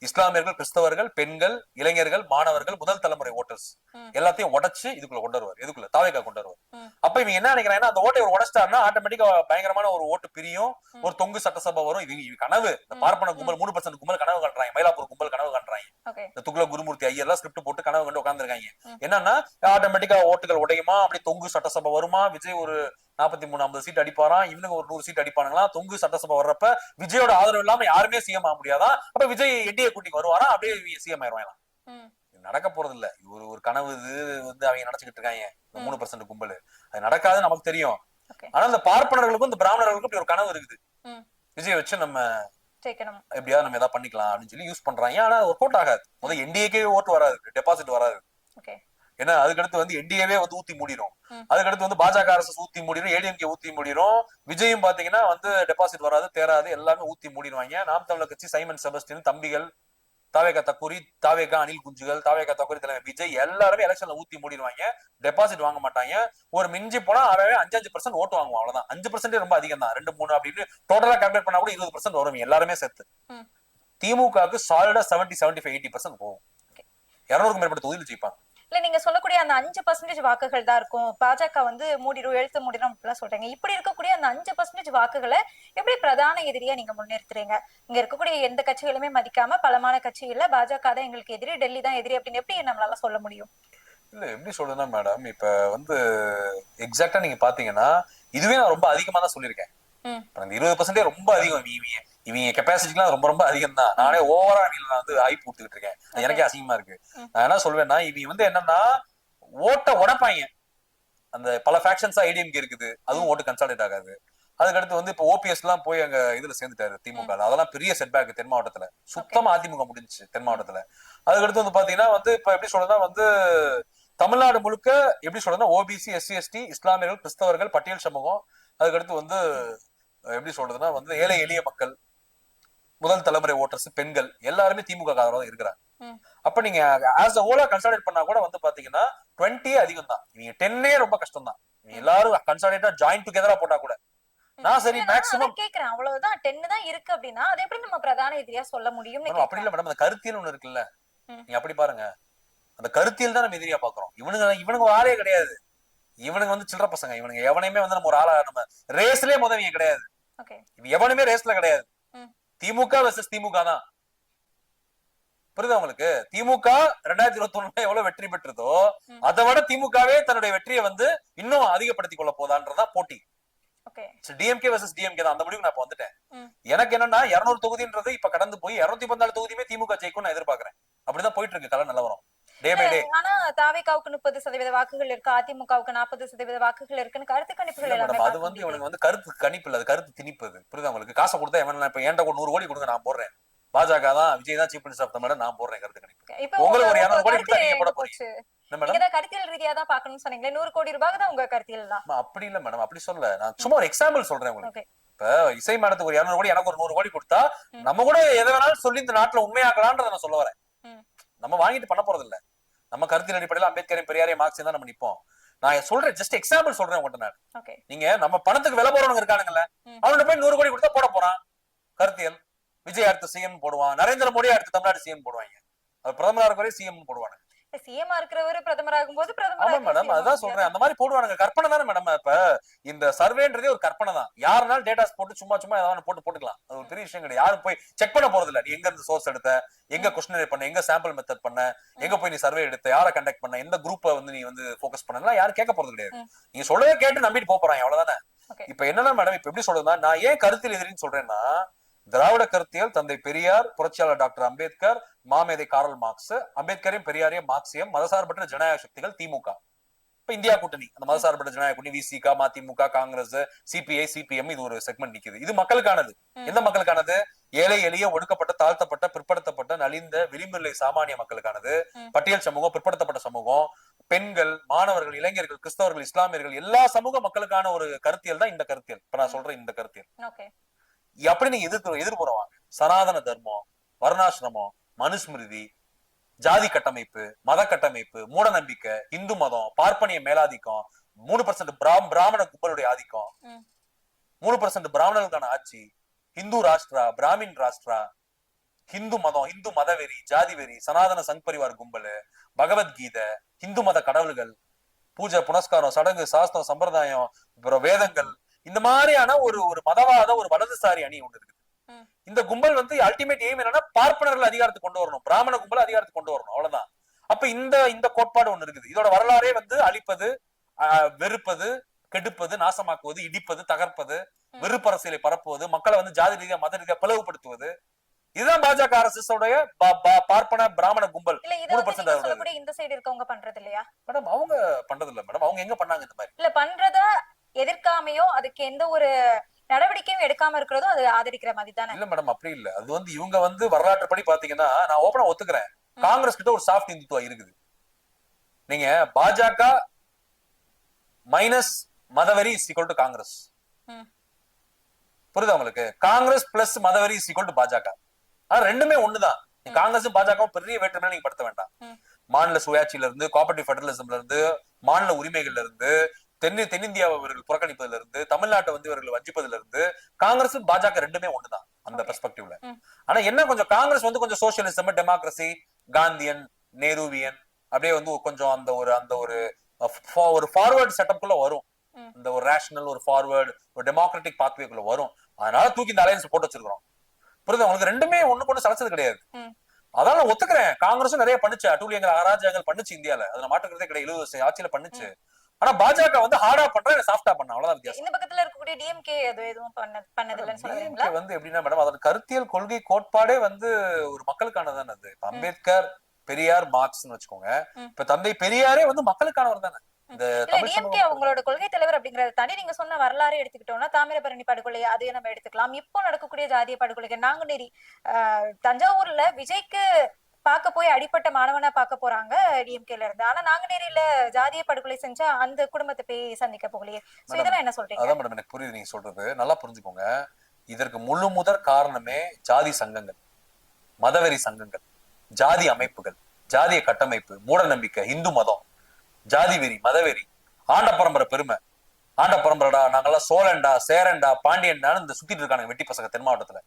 இஸ்லாமியர்கள், கிறிஸ்தவர்கள், பெண்கள், இளைஞர்கள், மாணவர்கள், முதல் தலைமுறை ஓட்டர்ஸ் எல்லாத்தையும் உடைச்சு இதுக்குள்ள கொண்டு வருவார். எதுக்குள்ள? தாவேகா கொண்டு வருவார். அப்ப இவங்க என்ன நினைக்கிறாங்கன்னா அந்த ஓட்டை ஒரு உடைச்சிட்டாருன்னா ஆட்டோமேட்டிக்கா பயங்கரமான ஒரு ஓட்டு பிரியும், ஒரு தொங்கு சட்டசபை வரும். இது கனவு. இந்த பார்ப்பன கும்பல் 3% கும்பல் கனவு காட்டுறாங்க, மயிலாப்பூர் கும்பல் கனவு காட்டுறாங்க. இந்த துக்ளக் குருமூர்த்தி ஐயர் எல்லாம் ஸ்கிரிப்ட் போட்டு கனவு கண்டு உட்கார்ந்துருக்காங்க. என்னன்னா ஆட்டோமேட்டிக்கா ஓட்டுகள் உடையுமா, அப்படி தொங்கு சட்டசபை வருமா, விஜய் ஒரு 43-50 சீட் அடிப்பாராம், இவனுக்கு ஒரு 100 சீட் அடிப்பானுங்களா, தொங்கு சட்டசபை வர்றப்ப விஜயோட ஆதரவு இல்லாம யாருமே சிஎம் ஆக முடியாதா, அப்ப விஜய் என்டிஏ கூட்டணிக்கு வருவாரா, அப்படியே சிஎம் ஆயிடுவாங்க. நடக்க போறது இல்ல. இது ஒரு கனவு. இது வந்து அவங்க நினைச்சுக்கிட்டு இருக்காங்க 3% கும்பல். அது நடக்காது நமக்கு தெரியும். ஆனா இந்த பார்ப்பனர்களுக்கும் இந்த பிராமணர்களுக்கும் இப்படி ஒரு கனவு இருக்குது. விஜய் வச்சு நம்ம எப்படியாவது நம்ம ஏதாவது பண்ணிக்கலாம் அப்படின்னு சொல்லி யூஸ் பண்றாங்க. ஆனா ஒர்க் அவுட் ஆகாது. முதல்ல என்டிஏக்கே ஓட்டு வராது, டெபாசிட் வராது. ஏன்னா அதுக்கடுத்து வந்து என்டிஏவே வந்து ஊத்தி மூடிடும். அதுக்கடுத்து வந்து பாஜக அரசு ஊத்தி மூடிடும், ஏடிஎம்கே ஊத்தி மூடிடும். விஜயும் பாத்தீங்கன்னா வந்து டெபாசிட் வராது, தேராது, எல்லாமே ஊத்தி மூடிடுவாங்க. நாம் தமிழர் கட்சி, சைமன் செபஸ்டின் தம்பிகள், தாவேகா தக்கூரி, தாவேகா அனில் குஞ்சுகள், தாவேகா தக்கூரி தலைவர் விஜய் எல்லாருமே எலெக்ஷன்ல ஊத்தி மூடிடுவாங்க. டெபாசிட் வாங்க மாட்டாங்க. ஒரு மிஞ்சி போனா அவன் 5% ஓட்டு வாங்குவான். அவ்வளவுதான். 5% ரொம்ப அதிகம் தான். 2-3 அப்படின்னு டோட்டலா கால்குலேட் பண்ணா கூட 20% வரும் எல்லாருமே சேர்த்து. திமுகவுக்கு சாலிடா 70, 75, 80% போகும். 200க்கும் மேற்பட்ட தொகுதியில் ஜெயிப்பாங்க. இல்ல நீங்க சொல்லக்கூடிய அந்த 5% வாக்குகள் தான் இருக்கும். பாஜக வந்து மூடிடும், எழுத்து மூடிடும் அப்படிலாம் சொல்றீங்க. இப்படி இருக்கக்கூடிய அந்த 5% வாக்குகளை எப்படி பிரதான எதிரியா நீங்க முன்னிறுத்துறீங்க? இங்க இருக்கக்கூடிய எந்த கட்சிகளுமே மதிக்காம பலமான கட்சிகள்ல பாஜக தான் எங்களுக்கு எதிரி, டெல்லி தான் எதிரி அப்படின்னு எப்படி நம்மளால சொல்ல முடியும்? இல்ல எப்படி சொல்றதுன்னா மேடம், இப்ப வந்து எக்ஸாக்டா நீங்க பாத்தீங்கன்னா இதுவே நான் ரொம்ப அதிகமா தான் சொல்லியிருக்கேன். அந்த 20% ரொம்ப அதிகம். இவங்க கெப்பாசிட்டிலாம் ரொம்ப ரொம்ப அதிகம் தான். நானே ஓவரா நான் வந்து ஆய்வு கொடுத்துக்கிட்டு இருக்கேன். எனக்கே அசிங்கமா இருக்கு. நான் என்ன சொல்வேன்னா இவங்க வந்து என்னன்னா ஓட்ட உடைப்பாங்க. அந்த பல ஃபேக்ஷன்ஸா ஐடிஎம்கே இருக்குது, அதுவும் ஓட்டு கன்சாலிடேட் ஆகாது. அதுக்கடுத்து வந்து இப்ப ஓபிஎஸ் எல்லாம் போய் அங்க இதுல சேர்ந்துட்டாரு திமுக. அதெல்லாம் பெரிய செட்பேக் தென் மாவட்டத்துல. சுத்தமா அதிமுக முடிஞ்சுச்சு தென் மாவட்டத்துல. அதுக்கடுத்து வந்து பாத்தீங்கன்னா வந்து இப்ப எப்படி சொல்றதுன்னா வந்து தமிழ்நாடு முழுக்க எப்படி சொல்றதுன்னா ஓபிசி, எஸ்சி, எஸ்டி, இஸ்லாமியர்கள், கிறிஸ்தவர்கள், பட்டியல் சமூகம், அதுக்கடுத்து வந்து எப்படி சொல்றதுன்னா வந்து ஏழை எளிய மக்கள், முதல் தலைமுறை ஓட்டர்ஸ், பெண்கள் எல்லாருமே திமுக ஆதரவா இருக்கிறாங்க. அப்ப நீங்க ஆஸ் அ ஹோலா கன்சாலிடேட் பண்ணா கூட வந்து பாத்தீங்கன்னா 20 அதிகம் தான். நீங்க 10 ரொம்ப கஷ்டம் தான். எல்லாரும் கன்சாலிடேட்டா ஜாயின் டுகெதரா போட்டா கூட நான் சரி மேக்ஸிமம் கேக்குறேன். அவ்வளவுதான் 10 தான் இருக்கு அப்படின்னா அது எப்படி நம்ம பிரதான எதிரியா சொல்ல முடியும்? அப்படி இல்ல மேடம், அந்த கருத்தியல் ஒண்ணு இருக்குல்ல, நீங்க அப்படி பாருங்க. அந்த கருத்தியல் தான் நம்ம எதிரியா பாக்குறோம். இவனுங்க ஆளே கிடையாது. இவனுங்க வந்து சில்லற பசங்க. இவனுங்க எவனையுமே வந்து நம்ம ஒரு ஆளா நம்ம ரேஸ்லயே முதவிய கிடையாது. எவனுமே ரேஸ்ல கிடையாது. திமுக வெர்சஸ் திமுக தான். புரியுதா உங்களுக்கு? திமுக 2021 எவ்வளவு வெற்றி பெற்றதோ அதை விட திமுகவே தன்னுடைய வெற்றியை வந்து இன்னும் அதிகப்படுத்திக் கொள்ள போதான்றதா போட்டி. டிஎம்கே வெர்சஸ் டிஎம்கே தான். அந்த முடிவுக்கு நான் இப்ப வந்துட்டேன். எனக்கு என்னன்னா 200 தொகுதின்றது இப்ப கடந்து போய் 214 தொகுதியுமே திமுக ஜெயிக்கும் நான் எதிர்பார்க்கிறேன். அப்படிதான் போயிட்டு இருக்கு கல நிலவரம். Day by day. ஆனா தாவேகாவுக்கு 30% வாக்குகள் இருக்கு, அதிமுகவுக்கு 40% வாக்குகள் இருக்குன்னு கருத்து கணிப்புகள் எல்லாமே அது வந்து இவனுக்கு வந்து கருத்து கணிப்பு இல்ல, அது கருத்து திணிப்பது. புரியுதா உங்களுக்கு? காசை கொடுத்தா எவன் இப்ப ஏன்டா 100 கோடி கொடுங்க நான் போடுறேன், பாஜக தான் விஜய் தான் சீஃப் மினிஸ்டர் ஆஃப் தமிழ்நாடு நான் போடுறேன் கருத்து கணிப்பு. இப்ப உங்களுக்கு ஒரு 200 கோடி கருத்து கொடுத்தா நீங்க போட போறீங்க. போச்சு. என்ன மேடம்? நீங்க தான் கருத்தியல் ரீதியா தான் பார்க்கணும்னு சொன்னீங்களே, 100 கோடி ரூபாய் தான் உங்க கருத்தியல் தான். அப்படி இல்ல மேடம், அப்படி சொல்ல, நான் சும்மா ஒரு எக்ஸாம்பிள் சொல்றேன் உங்களுக்கு. ஓகே. இப்ப இசை மேடத்துக்கு ஒரு 200 கோடி, எனக்கு ஒரு 100 கோடி கொடுத்தா நம்ம கூட எதை வேணாலும் சொல்லி இந்த நாட்டுல உண்மையாக்கலான்றத நான் சொல்ல வரேன். நம்ம வாங்கிட்டு பண்ண போறது இல்ல. நம்ம கருத்தியல் அடிப்படையில் அம்பேத்கரையும் பெரியாரையும் மார்க்ஸையும் தான் நம்ம நிப்போம். நான் சொல்றேன், ஜஸ்ட் எக்ஸாம்பிள் சொல்றேன் உங்கள்கிட்ட நான். ஓகே. நீங்க நம்ம பணத்துக்கு விலை போறவங்க இருக்கானுங்கல்ல, அவன்கிட்ட போய் 100 கோடி கொடுத்தா போட போறான் கருத்தியல். விஜய் அடுத்த சிஎம் போடுவான், நரேந்திர மோடி அடுத்த தமிழ்நாடு சிஎம் போடுவாங்க, அது பிரதமரா இருக்கிற சிஎம் போடுவாங்க. சிஎம் இருக்கிறவரு பிரதமர் ஆகும்போது ஆமா மேடம், அதுதான் சொல்றேன். அந்த மாதிரி போடுவானுங்க. கற்பனை தானே மேடம். இப்ப இந்த சர்வேன்றதே ஒரு கற்பனை தான். யாருனாலும் டேட்டாஸ் போட்டு சும்மா சும்மா ஏதாவது போட்டுக்கலாம். அது ஒரு பெரிய விஷயம் கிடையாது. யாரும் போய் செக் பண்ண போறது இல்ல. நீ எங்க இருந்து சோர்ஸ் எடுத்த, எங்க கொஸ்டினரி பண்ண, எங்க சாம்பிள் மெத்தட் பண்ண, எங்க போய் நீ சர்வே எடுத்த, யாரை கண்டக்ட் பண்ண, எந்த குரூப்பை வந்து நீ வந்து போக்கஸ் பண்ணலாம் யாரும் கேட்க போறது கிடையாது. நீங்க சொல்லவே கேட்டு நம்பிட்டு போறாங்க, அவ்வளவுதானே. இப்ப என்னன்னா மேடம், இப்ப எப்படி சொல்றதுன்னா, நான் ஏன் கருத்தியல் எதிரின்னு சொல்றேன்னா, திராவிட கருத்தியல் தந்தை பெரியார், புரட்சியாளர் டாக்டர் அம்பேத்கர், மாமேதை காரல் மார்க்ஸ், அம்பேத்கரையும் பெரியாரையும் மார்க்சியம், மதசார்பற்ற ஜனநாயக சக்திகள் திமுக, இப்ப இந்தியா கூட்டணி, அந்த மதசார்பற்ற ஜனநாயக கூட்டணி விசிக, மதிமுக, காங்கிரஸ், சிபிஐ, சிபிஎம், இது ஒரு செக்மெண்ட் நிக்குது. இது மக்களுக்கானது. எந்த மக்களுக்கானது? ஏழை எளிய ஒடுக்கப்பட்ட தாழ்த்தப்பட்ட பிற்படுத்தப்பட்ட நலிந்த விளிம்புநிலை சாமானிய மக்களுக்கானது. பட்டியல் சமூகம், பிற்படுத்தப்பட்ட சமூகம், பெண்கள், மாணவர்கள், இளைஞர்கள், கிறிஸ்தவர்கள், இஸ்லாமியர்கள், எல்லா சமூக மக்களுக்கான ஒரு கருத்தியல் தான் இந்த கருத்தியல். இப்ப நான் சொல்றேன் இந்த கருத்தியல். அப்படி நீங்க எதிர்ப்புறவாங்க. சனாதன தர்மம், வர்ணாசிரமம், மனுஸ்மிருதி, ஜாதி கட்டமைப்பு, மத கட்டமைப்பு, மூட நம்பிக்கை, இந்து மதம், பார்ப்பனிய மேலாதிக்கம், 3% பிராமண கும்பலுடைய ஆதிக்கம், 3% பிராமணர்களுக்கான ஆட்சி, இந்து ராஷ்டிரா, பிராமின் ராஷ்டிரா, ஹிந்து மதம், இந்து மதவெறி, ஜாதி வெறி, சனாதன சங் பரிவார் கும்பல், பகவத்கீதை, இந்து மத கடவுள்கள், பூஜை புனஸ்காரம், சடங்கு, சாஸ்திரம், சம்பிரதாயம், அப்புறம் வேதங்கள், இந்த மாதிரியான ஒரு மதவாத ஒரு வலதுசாரி அணி ஒண்ணு இருக்குது. இந்த கும்பல் வந்து அல்டிமேட் எய்ம் என்னன்னா, பார்ப்பனர்கள் அதிகாரத்துக்கு கொண்டு வரணும், பிராமண கும்பல் அதிகாரத்துக்கு கொண்டு வரணும், அவ்வளவுதான். அப்ப இந்த கோட்பாடு ஒண்ணு இருக்குது. இதோட வரலாறே வந்து அழிப்பது, வெறுப்பது, கெடுப்பது, நாசமாக்குவது, இடிப்பது, தகர்ப்பது, வெறுப்பரசியலை பரப்புவது, மக்களை வந்து ஜாதி ரீதியா மத ரீதியா பிளவுபடுத்துவது. இதுதான் பாஜக அரசுடைய பார்ப்பன பிராமண கும்பல். 3% இந்த சைடு இருக்கவங்க பண்றது இல்லையா மேடம்? அவங்க பண்றது இல்ல மேடம். அவங்க எங்க பண்ணாங்க இந்த மாதிரி? இல்ல, பண்றதா எதிர்க்காமையோ அதுக்கு எந்த ஒரு நடவடிக்கையும் எடுக்காம இருக்கிறதும் அது ஆதரிக்கிற மாதிரி தானே? இல்ல மேடம், அப்படி இல்ல. அது வந்து இவங்க வந்து வரலாற்று படி பாத்தீங்கன்னா, நான் ஓபனா ஒத்துக்கிறேன், காங்கிரஸ் கிட்ட ஒரு சாஃப்ட் இந்துத்துவா இருக்குது. நீங்க பாஜக மைனஸ் மதவெறி இஸ் ஈக்குவல் டு காங்கிரஸ். புரியுதா உங்களுக்கு? காங்கிரஸ் பிளஸ் மதவெறி இஸ் ஈக்குவல் டு பாஜக. ஆனா ரெண்டுமே ஒண்ணுதான். காங்கிரஸும் பாஜகவும் பெரிய வேற்றுமை நீங்க படுத்த வேண்டாம். மாநில சுயாட்சியில இருந்து, கோஆபரேட்டிவ் ஃபெடரலிசம்ல இருந்து, மாநில உரிமைகள்ல இருந்து, தென்னிந்தியாவை இவர்கள் புறக்கணிப்பதுல இருந்து, தமிழ்நாட்டை வந்து இவர்கள் வஞ்சிப்பதுல இருந்து, காங்கிரஸ் பாஜக ரெண்டுமே ஒண்ணுதான் அந்த பெர்ஸ்பெக்டிவ்ல. ஆனா என்ன, கொஞ்சம் காங்கிரஸ் வந்து கொஞ்சம் சோசியலிசம், டெமோக்ரஸி, காந்தியன், நேருவியன், அப்படியே வந்து கொஞ்சம் அந்த ஒரு ஃபார்வர்ட் செட்டப்குள்ள வரும். இந்த ஒரு ரேஷனல், ஒரு ஃபார்வர்ட், ஒரு டெமோக்ராட்டிக் பாத்வேக்குள்ள வரும். அதனால தூக்கி இந்த அலையன்ஸ் போட்டு வச்சிருக்கிறோம். புரியுது உங்களுக்கு? ரெண்டுமே ஒண்ணு கொண்டு சலைச்சது கிடையாது. அதான் நான் ஒத்துக்கிறேன், காங்கிரஸும் நிறைய பண்ணுச்சு, அட்டூழியங்கள் அராஜகங்கள் பண்ணுச்சு இந்தியால, அதுல மாற்றுக்கிறதே கிடையாது. 70 வருஷம் ஆட்சியில பண்ணுச்சு. ஆனா பாஜக வந்து ஹார்டா பண்றா, சாஃப்டா பண்ண, அவ்வளவுதான் வித்தியாசம். இந்த பக்கத்துல இருக்கக்கூடிய டிஎம்கே எதுவும் பண்ணதில்லைன்னு சொல்றீங்களா? வந்து எப்படின்னா மேடம், அதோட கருத்தியல் கொள்கை கோட்பாடே வந்து ஒரு மக்களுக்கானதானே. அது அம்பேத்கர், பெரியார், மார்க்ஸ்னு வச்சுக்கோங்க. இப்ப தந்தை பெரியாரே வந்து மக்களுக்கானவர் தானே. டிஎம்கே அவங்களோட கொள்கை தலைவர் அப்படிங்கறத தாண்டி நீங்க சொன்ன வரலாறு எடுத்துக்கிட்டோம்னா, தாமிரபரணி படுகொலை அதையும் நம்ம எடுத்துக்கலாம். இப்போ நடக்கக்கூடிய ஜாதிய படுகொலைகள், நாங்குநேரி, தஞ்சாவூர்ல விஜய்க்கு பார்க்க போய் அடிப்பட்ட மாணவனா பார்க்க போறாங்க டிஎம்கேல இருந்து. ஆனா நாங்குநேரியில ஜாதிய படுகொலை செஞ்சா அந்த குடும்பத்தை போய் சந்திக்க போகலையே. சோ இதெல்லாம் என்ன சொல்றீங்க? அதான் மேடம், எனக்கு புரியுது நீங்க சொல்றது. நல்லா புரிஞ்சுக்கோங்க. இதற்கு முழு முதற் காரணமே ஜாதி சங்கங்கள், மதவெறி சங்கங்கள், ஜாதி அமைப்புகள், ஜாதிய கட்டமைப்பு, மூட நம்பிக்கை, இந்து மதம், ஜாதி வெறி, மதவெறி, ஆண்ட பரம்பரை பெருமை, ஆண்ட பரம்பரைடா, நாங்கெல்லாம் சோழன்டா, சேரன்டா, பாண்டியன்டான்னு இந்த சுத்திட்டு இருக்காங்க வெட்டி பசங்க தென் மாவட்டத்துல.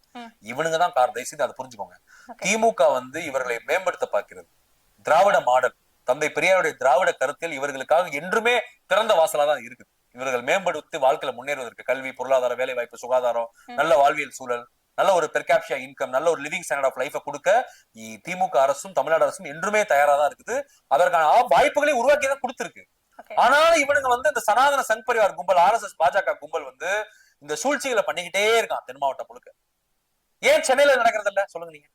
இவனுங்க தான் காரணம். தயவுசெய்து அதை புரிஞ்சுக்கோங்க. திமுக வந்து இவர்களை மேம்படுத்த பார்க்கிறது. திராவிட மாடல், தந்தை பெரியாருடைய திராவிட கருத்தில் இவர்களுக்காக என்றுமே திறந்த வாசலா தான் இருக்குது. இவர்கள் மேம்படுத்தி வாழ்க்கையில முன்னேறுவதற்கு, கல்வி, பொருளாதார, வேலை வாய்ப்பு, சுகாதாரம், நல்ல வாழ்வியல் சூழல், நல்ல ஒரு பெர் கேப்ஷியா இன்கம், நல்ல ஒரு லிவிங் ஸ்டாண்டர்ட் ஆஃப் லைஃபை கொடுக்க திமுக அரசும் தமிழ்நாடு அரசும் என்றுமே தயாரா தான் இருக்குது. அதற்கான வாய்ப்புகளை உருவாக்கி தான் கொடுத்திருக்கு. ஆனாலும் இவனுங்க வந்து இந்த சனாதன சங் பரிவார் கும்பல், ஆர்எஸ்எஸ், பாஜக கும்பல் வந்து இந்த சூழ்ச்சிகளை பண்ணிக்கிட்டே இருக்கான் தென் மாவட்டம் முழுக்க. ஏன் சென்னையில நடக்கிறது இல்ல சொல்லுங்க நீங்க?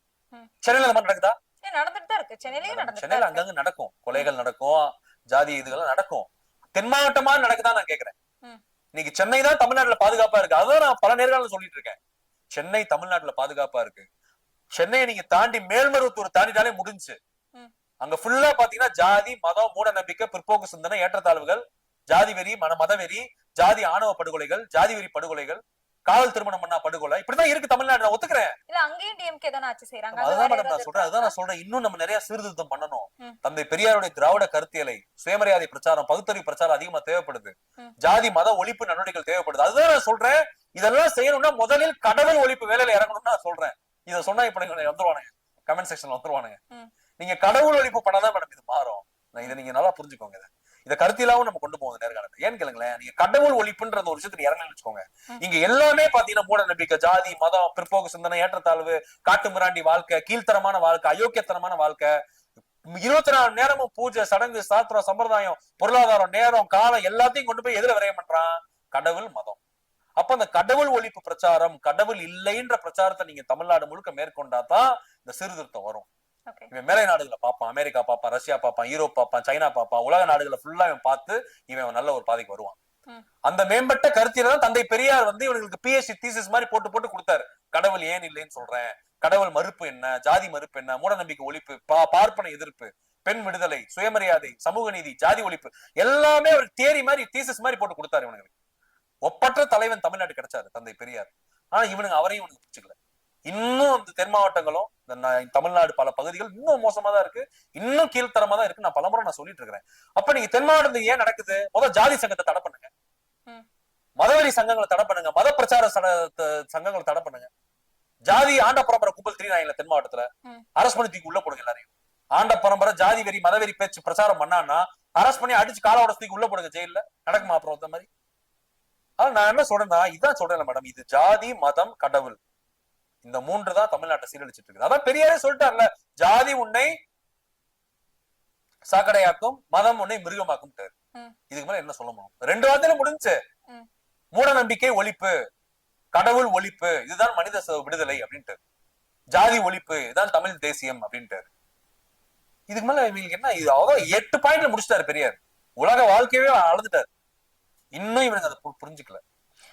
சென்னையில இந்த மாதிரி நடக்குதா? நடந்துட்டு தான் இருக்கு. சென்னையிலயும் நடந்துட்டு சென்னையில அங்கங்க நடக்கும், கொலைகள் நடக்கும், ஜாதி இதுகள்லாம் நடக்கும். தென் மாவட்டமா நடக்குதான் நான் கேக்குறேன். இன்னைக்கு சென்னை தான் தமிழ்நாட்டுல பாதுகாப்பா இருக்கு. அதான் நான் பல நேரங்கள்ல சொல்லிட்டு இருக்கேன். சென்னை தமிழ்நாட்டுல பாதுகாப்பா இருக்கு. சென்னையை நீங்க தாண்டி மேல்மருவத்தூர் தாண்டிட்டாலே முடிஞ்சு. அங்க ஃபுல்லா பாத்தீங்கன்னா ஜாதி, மதம், மூட நம்பிக்கை, பிற்போக்கு சிந்தனை, ஏற்றத்தாழ்வுகள், ஜாதி வெறி, மதவெறி, ஜாதி ஆணவ படுகொலைகள், ஜாதி வெறி படுகொலைகள், காதல் திருமணம் பண்ணா படுகொலை, இப்படிதான் இருக்கு தமிழ்நாடு. நான் ஒத்துக்கிறேன். இல்ல அங்கேயும் டிஎம்கே தானே ஆட்சி செய்யறாங்க. அதுதான் மேடம் நான் சொல்றேன். அதுதான் நான் சொல்றேன். இன்னும் நம்ம நிறைய சீர்திருத்தம் பண்ணணும். தந்தை பெரியாருடைய திராவிட கருத்தியலை, சுயமரியாதை பிரச்சாரம், பகுத்தறிவு பிரச்சாரம் அதிகமா தேவைப்படுது. ஜாதி மத ஒழிப்பு நடவடிக்கைகள் தேவைப்படுது. அதுதான் நான் சொல்றேன். இதெல்லாம் செய்யணும்னா முதலில் கடவுள் ஒழிப்பு வேலையில இறங்கணும்னு நான் சொல்றேன். இதை சொன்னா இப்ப நீங்க வந்துருவானுங்க, கமெண்ட் செக்ஷன்ல வந்துருவானுங்க. நீங்க கடவுள் ஒழிப்பு பண்ணாதான் மேடம் இது மாறும். இதை நீங்க நல்லா புரிஞ்சுக்கோங்க. இத கருத்திலாவும் நம்ம கொண்டு போவோம் நேர்காணல. ஏன்னு கேளுங்களேன், நீங்க கடவுள் ஒழிப்புன்ற ஒரு விஷயத்துல இறங்கணும்னு வச்சுக்கோங்க. இங்க எல்லாமே பாத்தீங்கன்னா மூட நம்பிக்கை, ஜாதி, மதம், பிற்போக்கு சிந்தனை, ஏற்றத்தாழ்வு, காட்டு மிராண்டி வாழ்க்கை, கீழ்த்தரமான வாழ்க்கை, அயோக்கியத்தனமான வாழ்க்கை, 24 நேரமும் பூஜை, சடங்கு, சாஸ்திரம், சம்பிரதாயம், பொருளாதாரம், நேரம், காலம் எல்லாத்தையும் கொண்டு போய் எதுல விரயம் பண்றான்? கடவுள், மதம். அப்ப அந்த கடவுள் ஒழிப்பு பிரச்சாரம், கடவுள் இல்லைன்ற பிரச்சாரத்தை நீங்க தமிழ்நாடு முழுக்க மேற்கொண்டாதான் இந்த சீர்திருத்தம் வரும். இவன் மேலை நாடுகளை பார்ப்பான், அமெரிக்கா பார்ப்பான், ரஷ்யா பார்ப்பான், யூரோப் பார்ப்பான், சைனா பார்ப்பான், உலக நாடுகளை ஃபுல்லா இவன் பார்த்து இவன் நல்ல ஒரு பாதைக்கு வருவான். அந்த மேம்பட்ட கருத்தில தான் தந்தை பெரியார் வந்து இவங்களுக்கு பிஎஸ்சி தீசிஸ் மாதிரி போட்டு போட்டு கொடுத்தாரு. கடவுள் ஏன் இல்லைன்னு சொல்றேன், கடவுள் மறுப்பு என்ன, ஜாதி மறுப்பு என்ன, மூட நம்பிக்கை ஒழிப்பு, பார்ப்பன எதிர்ப்பு, பெண் விடுதலை, சுயமரியாதை, சமூக நீதி, ஜாதி ஒழிப்பு, எல்லாமே ஒரு தியரி மாதிரி தீசிஸ் மாதிரி போட்டு கொடுத்தாரு இவனுங்களுக்கு. ஒப்பற்ற தலைவன் தமிழ்நாடு கிடைச்சாரு தந்தை பெரியார். ஆனா இவனுங்க அவரையும் இவனுக்கு பிடிச்சிக்கல. இன்னும் அந்த தென் மாவட்டங்களும் தமிழ்நாடு பல பகுதிகள் இன்னும் மோசமா தான் இருக்கு, இன்னும் கீழ்த்தரமா தான் இருக்கு. நான் பலமுறை நான் சொல்லிட்டு இருக்கிறேன். அப்ப நீங்க தென் மாவட்டத்துக்கு ஏன் நடக்குது? முதல் ஜாதி சங்கத்தை தடை பண்ணுங்க, மதவெறி சங்கங்களை தடை பண்ணுங்க, மத பிரச்சார சங்கங்களை தடை பண்ணுங்க. ஜாதி ஆண்ட பரம்பரை கும்பல் 39 தென் மாவட்டத்துல அரசு பண்ணி தூக்கி உள்ள போடுங்க எல்லாரையும். ஆண்ட பரம்பரை ஜாதி வெறி மதவெறி பேச்சு பிரச்சாரம் பண்ணான்னா அரசு பண்ணி அடிச்சு காலோட தூக்கி உள்ள போடுங்க ஜெயில. நடக்குமா அப்புறம் அந்த மாதிரி? ஆனா நான் என்ன சொல்றேன்னா, இதான் சொல்றேன் மேடம், இது ஜாதி, மதம், கடவுள், இந்த 3 தான் தமிழ்நாட்டை சீரழிச்சிட்டு இருக்கு. அதான் பெரியாரே சொல்லிட்டார்ல, ஜாதி உன்னை சாக்கடையாக்கும், மதம் உன்னை மிருகமாக்கும். இதுக்கு மேல என்ன சொல்ல முடியும்? 2 வார்த்தையில முடிஞ்சு. மூட நம்பிக்கை ஒழிப்பு, கடவுள் ஒழிப்பு, இதுதான் மனித விடுதலை அப்படின்ட்டு. ஜாதி ஒழிப்பு, இதுதான் தமிழ் தேசியம் அப்படின்ட்டு. இதுக்கு மேல இவங்களுக்கு என்ன? இது அவ்வளவு 8 பாயிண்ட்ல முடிச்சிட்டாரு பெரியார். உலக வாழ்க்கையவே அளந்துட்டாரு. இன்னும் இவனுக்கு அதை புரிஞ்சுக்கல.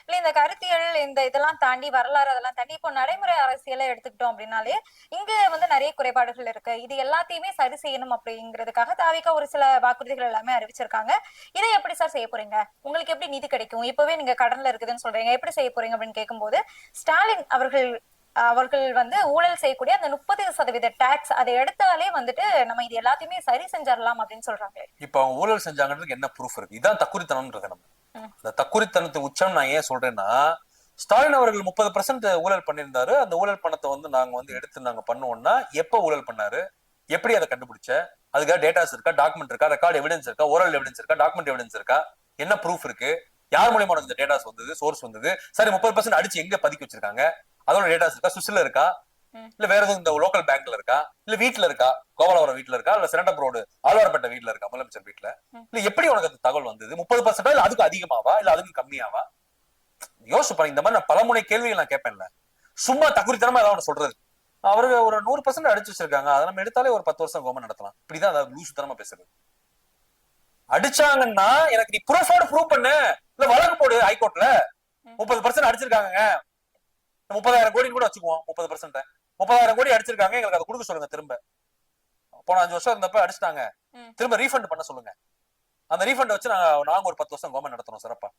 இல்ல இந்த கருத்தியல் இந்த இதெல்லாம் தாண்டி வரலாறு அதெல்லாம் தாண்டி இப்போ நடைமுறை அரசியலை எடுத்துக்கிட்டோம் அப்படின்னாலே இங்க வந்து நிறைய குறைபாடுகள் இருக்கு. இது எல்லாத்தையுமே சரி செய்யணும் அப்படிங்கிறதுக்காக தாவிக ஒரு சில வாக்குறுதிகள் எல்லாமே அறிவிச்சிருக்காங்க. இதை எப்படி சார் செய்ய போறீங்க? உங்களுக்கு எப்படி நீதி கிடைக்கும்? இப்பவே நீங்க கடன்ல இருக்குதுன்னு சொல்றீங்க, எப்படி செய்ய போறீங்க அப்படின்னு கேட்கும்போது, ஸ்டாலின் அவர்கள் வந்து ஊழல் செய்யக்கூடிய அந்த 30% டாக்ஸ் அதை எடுத்தாலே வந்துட்டு நம்ம இது எல்லாத்தையுமே சரி செஞ்சிடலாம் அப்படின்னு சொல்றாங்க. இப்ப அவங்க ஊழல் செஞ்சாங்கன்றதுக்கு என்ன ப்ரூஃப் இருக்கு? இதான் தக்குரித்தனம்ன்றது. நம்ம அந்த தக்குரித்தனத்தின் உச்சம் நான் ஏன் சொல்றேன்னா, ஸ்டாலின் அவர்கள் 30% ஊழல் பண்ணியிருந்தாரு. அந்த ஊழல் பணத்தை வந்து நாங்க வந்து எடுத்து நாங்க பண்ணுவோம்னா, எப்ப ஊழல் பண்ணாரு, எப்படி அதை கண்டுபிடிச்ச, அதுக்காக டேட்டாஸ் இருக்கா, டாக்குமெண்ட் இருக்கா, ரெக்கார்ட் எவிடன்ஸ் இருக்கா, ஓரல் எவிடன்ஸ் இருக்கா, டாக்குமெண்ட் எவிடன்ஸ் இருக்கா, என்ன ப்ரூஃப் இருக்கு, யார் மூலியமா இந்த டேட்டாஸ் வந்தது, சோர்ஸ் வந்தது, சரி 30% அடிச்சு எங்க பதுக்கி வச்சிருக்காங்க, அதோட டேட்டாஸ் இருக்கா, சுவிஸ்ல இருக்கா, இல்ல வேற எதுவும் இந்த லோக்கல் பேங்க்ல இருக்கா, இல்ல வீட்டுல இருக்கா, கோபாலபுரம் வீட்டுல இருக்கா, இல்ல சிரண்டம் ரோடு ஆழ்வார்பேட்டை வீட்டுல இருக்கா, முதலமைச்சர் வீட்டுல, இல்ல எப்படி உனக்கு அந்த தகவல் வந்தது? 30% இல்ல அதுக்கு அதிகமாவா, இல்ல அதுக்கு கம்மியாவா? யோசிச்சு பாருங்க. இந்த மாதிரி நான் பலமுனை கேள்விகள் நான் கேட்பேன்ல, சும்மா தக்குரித்தனமா ஏதாவது சொல்றது. அவருக்கு ஒரு 100% அடிச்சு வச்சிருக்காங்க, அதை நம்ம எடுத்தாலே ஒரு 10 வருஷம் கவர்மெண்ட் நடத்தலாம். இப்படிதான் அதாவது லூசு தரமா பேசுறது. அடிச்சாங்கன்னா எனக்கு நீ ப்ரூஃபோட ப்ரூவ் பண்ணு, இல்ல வழக்கு போடு ஹைகோர்ட்ல. 30% அடிச்சிருக்காங்க, 30,000 கோடி கூட வச்சுக்குவோம். 30% 30,000 கோடி அடிச்சிருக்காங்க, எங்களுக்கு அதை கொடுக்க சொல்லுங்க. திரும்ப போன 5 வருஷம் இருந்தப்ப அடிச்சிட்டாங்க, திரும்ப ரீஃபண்ட் பண்ண சொல்லுங்க. அந்த ரீஃபண்ட் வச்சு நாங்க ஒரு 10 வருஷம் கவர்மெண்ட் நடத்தணும், சிறப்பா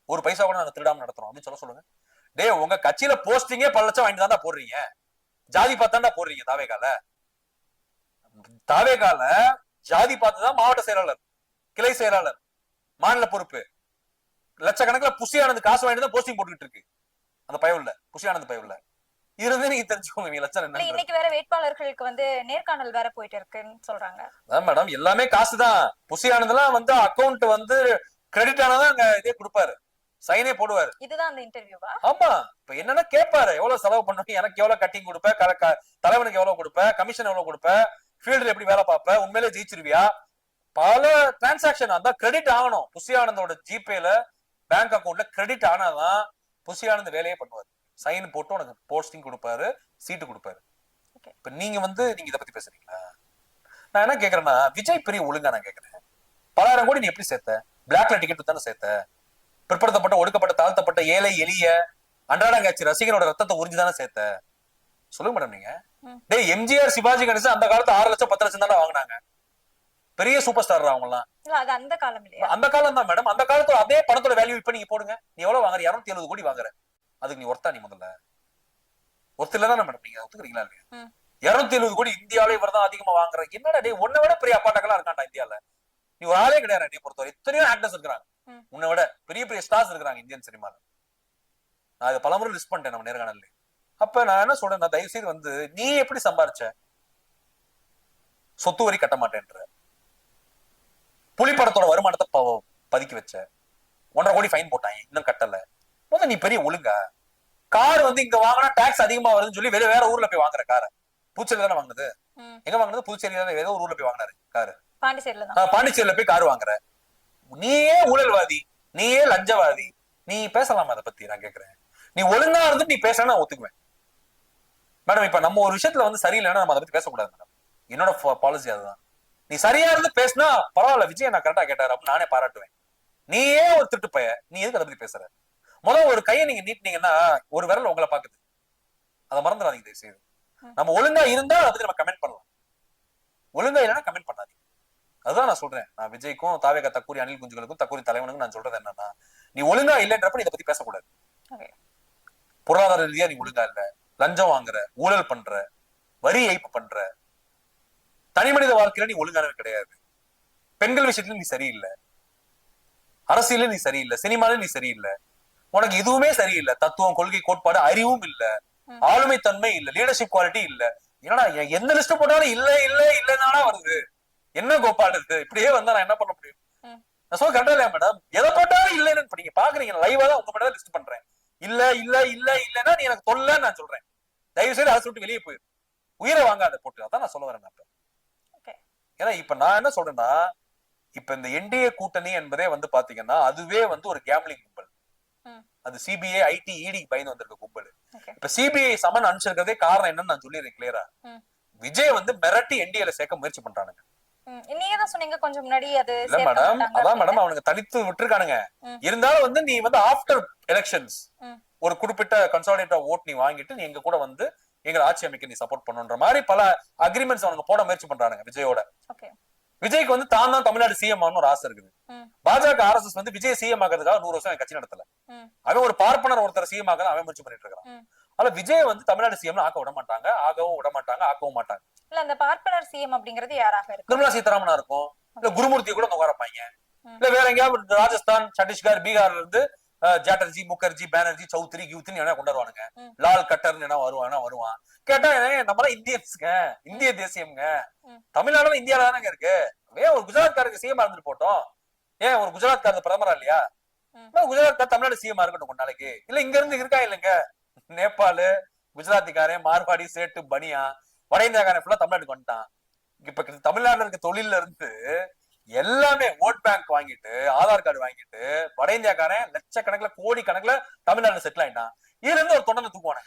ஒரு பைசா கூட நாங்க திருடாம நடத்துறோம் அப்படின்னு சொல்லுங்க. டே, உங்க கட்சியில போஸ்டிங்கே 10 லட்சம் வாங்கிட்டு தாண்டா போடுறீங்க, ஜாதி பார்த்தாண்டா போடுறீங்க. தாவேகால ஜாதி பார்த்துதான் மாவட்ட செயலாளர், கிளை செயலாளர், மாநில பொறுப்பு, லட்சக்கணக்கில் புஷி ஆனந்த் காசு வாங்கிட்டு தான் போஸ்டிங் போட்டுக்கிட்டு இருக்கு. அந்த பயவுல புஷி ஆனந்த் பயவுல இதுல நீங்க தெரிஞ்சுக்கோங்க லட்சம் என்ன. இன்னைக்கு வேற வேட்பாளர்களுக்கு வந்து நேர்காணல் வேற போயிட்டு இருக்குன்னு சொல்றாங்க. மேடம் எல்லாமே காசுதான். புஷி ஆனந்த் எல்லாம் வந்து அக்கௌண்ட் வந்து கிரெடிட் ஆனதான் அங்க இதே கொடுப்பாரு, சைனே போடுவாரு. இதுதான் அந்த இன்டர்வியூவா? ஆமா. இப்ப என்னன்னா கேட்பாரு, எவ்வளவு செலவு பண்ணுவீங்க, எனக்கு எவ்வளவு கட்டிங் கொடுப்ப, தலைவனுக்கு எவ்வளவு கொடுப்ப, கமிஷன் எவ்வளவு கொடுப்ப, ஃபீல்டுல எப்படி வேலை பார்ப்ப, உண்மையிலே ஜெயிச்சிருவியா, பல டிரான்சாக்சன் அந்த கிரெடிட் ஆகணும். புஷி ஆனந்தோட ஜிபேல பேங்க் அக்கௌண்ட்ல கிரெடிட் ஆனாதான் புஷி ஆனந்த் வேலையே பண்ணுவாரு. சைன் போட்டு உனக்கு போஸ்டிங் கொடுப்பாரு, சீட்டு கொடுப்பாரு. இப்ப நீங்க இதை பத்தி பேசுறீங்களா? நான் என்ன கேக்குறேன்னா, விஜய் பெரிய ஒழுங்கா நான் கேக்குறேன். 10,000 கோடி நீ எப்படி சேர்த்த? பிளாக்ல டிக்கெட் தானே சேர்த்த? பிற்படுத்தப்பட்ட, ஒடுக்கப்பட்ட, தாழ்த்தப்பட்ட, ஏழை எளிய அன்றாடங்காட்சி ரசிகனோட ரத்தத்தை உறிஞ்சுதானே சேர்த்த? சொல்லுங்க மேடம் நீங்க. டேய், எம்ஜிஆர், சிவாஜி கணேசன் அந்த காலத்து 6 லட்சம் 10 லட்சம் தானே வாங்கினாங்க. பெரிய சூப்பர் ஸ்டார் அவங்க எல்லாம். அது அந்த காலம் இல்லையா? அந்த காலம் தான் மேடம். அந்த காலத்துல அதே பணத்தோட வேல்யூ இப்ப நீங்க போடுங்க. நீ எவ்வளவு வாங்குற? 270 கோடி வாங்குற. அதுக்கு நீ ஒர்த்தா? நீ முதல்ல ஒர்த்து இல்லதானே மேடம்? நீங்க ஒத்துக்கிறீங்களா இல்லையா? 270 கோடி இந்தியாவிலே இவர்தான் அதிகமா வாங்குற. என்னடா டே, உன்னை விட பெரிய அப்பாட்டக்கெல்லாம் இருக்காண்டா இந்தியால. நீ ஒரு ஆளே கிடையாது. நீ பொறுத்தவரை எத்தனையோ ஆக்டர்ஸ் இருக்கிறாங்க உன்னை விட, பெரிய பெரிய ஸ்டார்ஸ் இருக்கிறாங்க இந்தியன் சினிமால. நான் இதை பலமுறை லிஸ்ட் பண்ணிட்டேன் நம்ம நேர்காணல்ல. அப்ப நான் என்ன சொல்றேன், நான் தயவு செய்து வந்து நீ எப்படி சம்பாரிச்ச? சொத்து வரி கட்ட மாட்டேன்ற, புலிப்படத்தோட வருமானத்தை பதுக்கி வச்ச, 1.5 கோடி ஃபைன் போட்டாங்க, இன்னும் கட்டல. முதல்ல நீ பெரிய ஒழுங்கா? கார் வந்து இங்க வாங்கினா டாக்ஸ் அதிகமா வருதுன்னு சொல்லி வேற ஊர்ல போய் வாங்குற காரை. புதுச்சேரி தானே வாங்குது. எங்க வாங்குனது? புதுச்சேரி. ஏதோ ஒரு ஊர்ல போய் வாங்கினாரு காரு. பாண்டிச்சேரியில போய் கார் வாங்குற. நீயே ஊழல்வாதி, நீயே லஞ்சவாதி. நீ பேசலாமா அதை பத்தி? நான் கேக்குறேன். நீ ஒழுங்கா இருந்து நீ பேச நான் ஒத்துக்குவேன் மேடம். இப்ப நம்ம ஒரு விஷயத்துல வந்து சரியில்லைன்னா நம்ம அதை பத்தி பேசக்கூடாது மேடம். என்னோட பாலிசி அதுதான். நீ சரியா இருந்து பேசினா பரவாயில்ல, விஜய் நான் கரெக்டா கேட்டாரு அப்படின்னு நானே பாராட்டுவேன். நீயே ஒரு திட்டு பைய, நீ எதுக்கு அதை பத்தி பேசுற? முதல்ல ஒரு கையை நீங்க நீட்டினீங்கன்னா ஒரு விரல் உங்களை பாக்குது. அதை மறந்துடாதீங்க தயவு செய்து. நம்ம ஒழுங்கா இருந்தா அதை பத்தி நம்ம கமெண்ட் பண்ணலாம், ஒழுங்கா இல்லைன்னா கமெண்ட் பண்ணாதீங்க. அதுதான் நான் சொல்றேன். நான் விஜய்க்கும் தாவேகா தக்கூரி அனில் குஞ்சுகளுக்கும் தக்கூரி தலைவனுக்கும் நான் சொல்றது என்னன்னா, நீ ஒழுங்கா இல்லைன்றப்ப இதை பத்தி பேசக்கூடாது. பொருளாதார ரீதியா நீ ஒழுங்கா இல்ல, லஞ்சம் வாங்குற, ஊழல் பண்ற, வரி ஏய்ப்பு பண்ற, தனி மனித வாழ்க்கையில நீ ஒழுங்கானவே கிடையாது, பெண்கள் விஷயத்துல நீ சரியில்லை, அரசியல நீ சரியில்லை, சினிமால நீ சரியில்லை, உனக்கு எதுவுமே சரியில்லை. தத்துவம், கொள்கை, கோட்பாடு, அறிவும் இல்ல, ஆளுமை தன்மை இல்ல, லீடர்ஷிப் குவாலிட்டி இல்ல. என்னடா எந்த லிஸ்ட் போட்டாலும் இல்ல இல்ல இல்லைன்னா வருது. என்ன கோபால் இருக்கு? இப்படியே வந்தா நான் என்ன பண்ண முடியும்? நான் சொல்ல கரெக்டா இல்லையா மேடம்? எதை போட்டாலும் இல்லைன்னு இப்ப நீங்க பாக்குறீங்க, லைவா தான் உங்க மேடம் லிஸ்ட் பண்றேன். இல்ல இல்ல இல்ல இல்லன்னா நீ எனக்கு தொல்ல நான் சொல்றேன். தயவு செய்து அதை விட்டு வெளியே போயிரு, உயிரை வாங்காத போட்டு. அதான் நான் சொல்ல வரேன். ஏன்னா இப்ப நான் என்ன சொல்றேன்னா, இப்ப இந்த என்டிஏ கூட்டணி என்பதே வந்து பாத்தீங்கன்னா அதுவே வந்து ஒரு கேம்லிங் கும்பல். அது சிபிஐ, ஐடி, இடி பயந்து வந்திருக்க கும்பல். இப்ப சிபிஐ சமன் அனுப்பிச்சிருக்கிறதே காரணம் என்னன்னு நான் சொல்லிடுறேன் கிளியரா. விஜய் வந்து மிரட்டி என்டிஏல சேர்க்க முயற்சி பண்றானுங்க. நீங்க தான் சொன்னீங்க கொஞ்சம் முன்னாடி. அது இல்ல மேடம், அதான் மேடம் அவனுக்கு தனித்து விட்டுருக்கானுங்க. இருந்தாலும் வந்து நீ வந்து ஆஃப்டர் எலெக்ஷன்ஸ் ஒரு குறிப்பிட்ட கன்சாலிடேட் ஓட் நீ வாங்கிட்டு நீ எங்க கூட வந்து எங்க ஆட்சி அமைக்க நீ சப்போர்ட் பண்ணுன்ற மாதிரி பல அக்ரிமெண்ட்ஸ் அவனுக்கு போட முயற்சி பண்றானுங்க விஜயோட. விஜய்க்கு வந்து தான் தான் தமிழ்நாடு சிஎம் ஆகணும் ஒரு ஆசை இருக்குது. பாஜக RSS வந்து விஜய் சிஎம் ஆகிறதுக்காக 100 வருஷம் கட்சி நடத்தல. அவன் ஒரு பார்ப்பனர் ஒருத்தர் சிஎம் ஆக அவன் முயற்சி பண்ணிட்டு இருக்கான். ஆனா விஜய் வந்து தமிழ்நாடு சிஎம் ஆக்க விட மாட்டாங்க, ஆகவும் விட மாட்டாங்க, ஆக்கவும் மாட்டாங்க. இல்ல அந்த பார்ப்பனர் சிஎம் அப்படிங்கிறது யாராக இருக்கு? நிர்மலா சீதாராமனா இருக்கும், இல்ல குருமூர்த்தி கூட உட்காரப்பாங்க, இல்ல வேற எங்கேயாவது ராஜஸ்தான், சத்தீஸ்கர், பீகார்ல இருந்து சாட்டர்ஜி, முகர்ஜி, பானர்ஜி, சௌத்ரி, யூத்னு என்ன கொண்டாடுவானுங்க. லால் கட்டர்னு என்ன வருவான். கேட்டா நம்மளாம் இந்தியன்ஸ்ங்க, இந்திய தேசியம்ங்க, தமிழ்நாடுல இந்தியால தானங்க இருக்கு. ஏன் ஒரு குஜராத்காரருக்கு சிஎம் இருந்துட்டு போட்டோம், ஏன் ஒரு குஜராத்காரர் பிரதமரா இல்லையா? குஜராத் தமிழ்நாடு சிஎம் இருக்கட்டும் கொஞ்ச நாளைக்கு. இல்ல இங்க இருந்து இருக்கா இல்லைங்க, நேபாளு, குஜராத்திக்காரன், மார்வாடி, சேட்டு, பனியா, வட இந்தியாக்காரன் ஃபுல்லா தமிழ்நாட்டுக்கு வந்துட்டான். இப்ப தமிழ்நாடுல இருக்க தொழில இருந்து எல்லாமே ஓட் பேங்க் வாங்கிட்டு, ஆதார் கார்டு வாங்கிட்டு, வட இந்தியாக்காரன் லட்சக்கணக்குல கோடி கணக்குல தமிழ்நாடுல செட்டில் ஆயிட்டான். இதுல இருந்து ஒரு தொண்டனை தூக்குவானே.